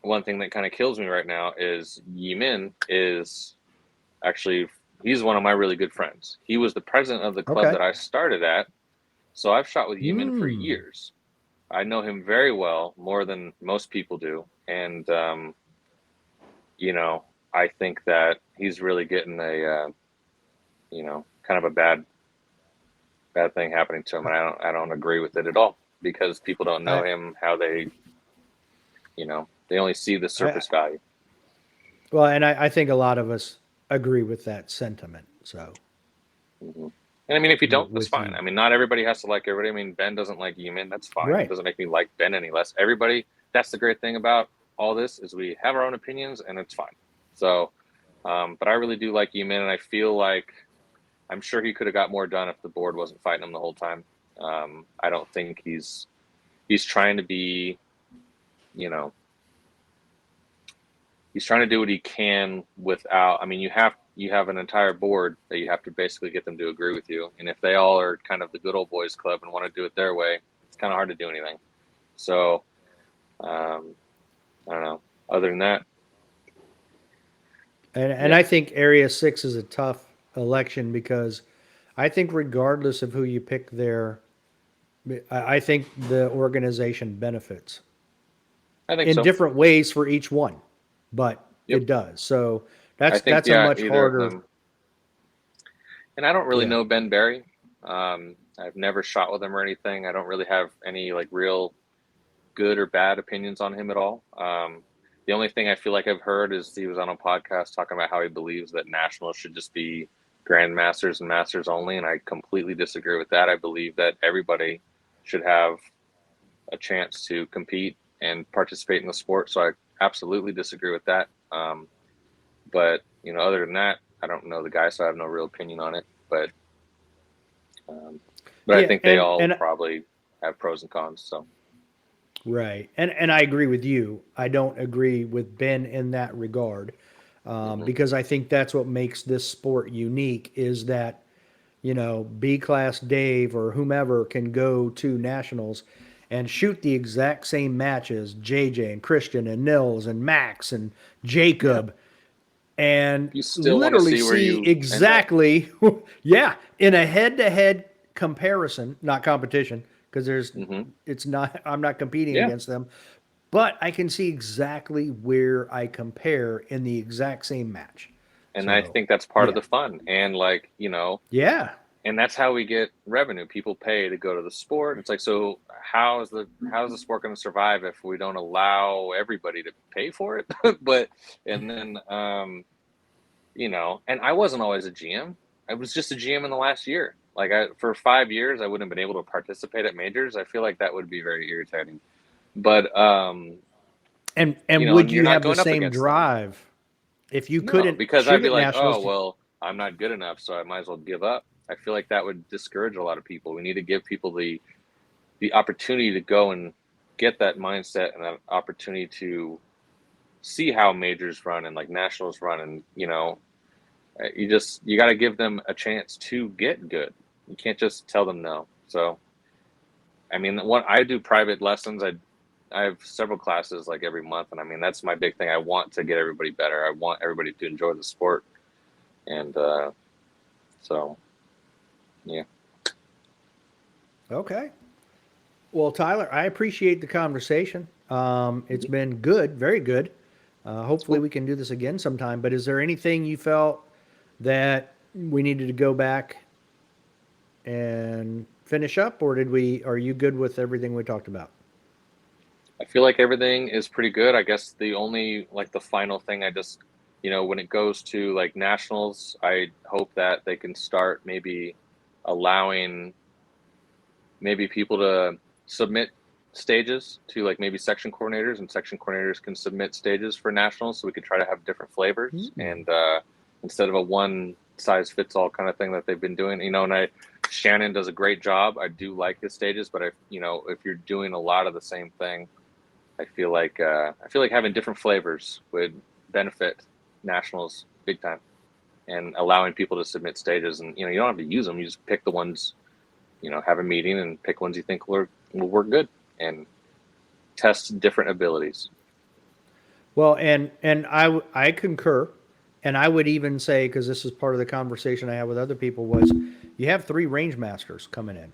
one thing that kind of kills me right now is Yimin is actually he's one of my really good friends. He was the president of the club Okay. that I started at, so I've shot with Yimin for Hmm. years. I know him very well, more than most people do, and you know, I think that he's really getting kind of a bad thing happening to him, and I don't agree with it at all because people don't know I, him how they only see the I, surface value. well, and I think a lot of us agree with that sentiment. So Hmm. And I mean, if you don't, that's with fine. you, I mean, not everybody has to like everybody. I mean, Ben doesn't like Yumin. That's fine. It right? doesn't make me like Ben any less. Everybody, that's the great thing about all this is we have our own opinions and it's fine. So, but I really do like Yumin, and I feel like I'm sure he could have got more done if the board wasn't fighting him the whole time. I don't think he's trying to be, you know, he's trying to do what he can without. I mean, you have an entire board that you have to basically get them to agree with you, and if they all are kind of the good old boys club and want to do it their way, it's kind of hard to do anything. So I don't know. Other than that, And yeah, I think Area 6 is a tough election because I think regardless of who you pick there, I think the organization benefits I think in so. different ways for each one, but Yep, it does. So I think that's a much either of harder. them. And I don't really Yeah. know Ben Barry. I've never shot with him or anything. I don't really have any like real good or bad opinions on him at all. The only thing I feel like I've heard is he was on a podcast talking about how he believes that nationals should just be grandmasters and masters only, and I completely disagree with that. I believe that everybody should have a chance to compete and participate in the sport. So I absolutely disagree with that. But other than that, I don't know the guy, so I have no real opinion on it. Um, but I Yeah, think they all probably have pros and cons. So. right. And I agree with you. I don't agree with Ben in that regard. Hmm. Because I think that's what makes this sport unique is that, B class Dave or whomever can go to nationals and shoot the exact same matches, JJ and Christian and Nils and Max and Yeah, Jacob, and you still want to literally see where see you end up. exactly, yeah, in a head to head comparison, not competition, because Hmm. it's not, I'm not competing Yeah, against them, but I can see exactly where I compare in the exact same match. and I So, think that's part of yeah, the fun. And yeah, and that's how we get revenue. People pay to go to the sport. It's like, so how's the sport going to survive if we don't allow everybody to pay for it? But and then and I wasn't always a GM. I was just a GM in the last year. Like for 5 years, I wouldn't have been able to participate at majors. I feel like that would be very irritating. But and and would you're you not have the going up same against them. drive if you No, couldn't because I'd shoot be at like, oh, nationals? well, I'm not good enough, so I might as well give up. I feel like that would discourage a lot of people. We need to give people the opportunity to go and get that mindset and that opportunity to see how majors run and like nationals run, and you got to give them a chance to get good. You can't just tell them no. So I mean, what I do private lessons, I have several classes like every month, and I mean that's my big thing. I want to get everybody better. I want everybody to enjoy the sport, and so yeah. Okay. Well, Tyler, I appreciate the conversation. It's Mhm. been good, very good. It's Hopefully, cool. we can do this again sometime. But is there anything you felt that we needed to go back and finish up, or did we? Are you good with everything we talked about? I feel like everything is pretty good. I guess the only the final thing I just when it goes to like nationals, I hope that they can start maybe allowing maybe people to submit stages to like maybe section coordinators, and section coordinators can submit stages for nationals, so we could try to have different flavors and instead of a one size fits all kind of thing that they've been doing. And Shannon does a great job. I do like his stages, but if you're doing a lot of the same thing, I feel like having different flavors would benefit nationals big time, and allowing people to submit stages. And you don't have to use them. You just pick the ones, have a meeting and pick ones you think will work good and test different abilities. Well, and I concur, and I would even say, because this is part of the conversation I had with other people, was you have 3 range masters coming in,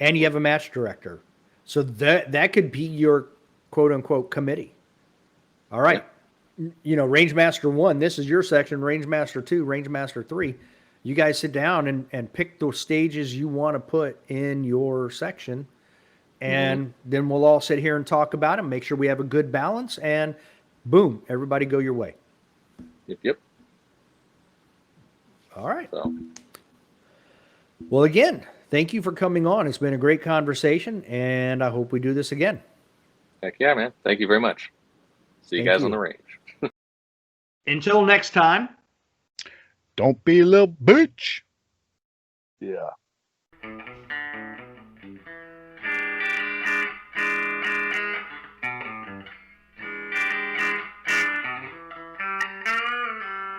and you have a match director, so that could be your quote unquote committee. All right, Range Master 1, this is your section. Range Master 2, Range Master 3. You guys sit down and pick those stages you want to put in your section. And then we'll all sit here and talk about it, make sure we have a good balance, and boom, everybody go your way. Yep. All right. So. Well, again, thank you for coming on. It's been a great conversation, and I hope we do this again. Heck yeah, man. Thank you very much. See you guys on the range. Until next time. Don't be a little bitch. Yeah.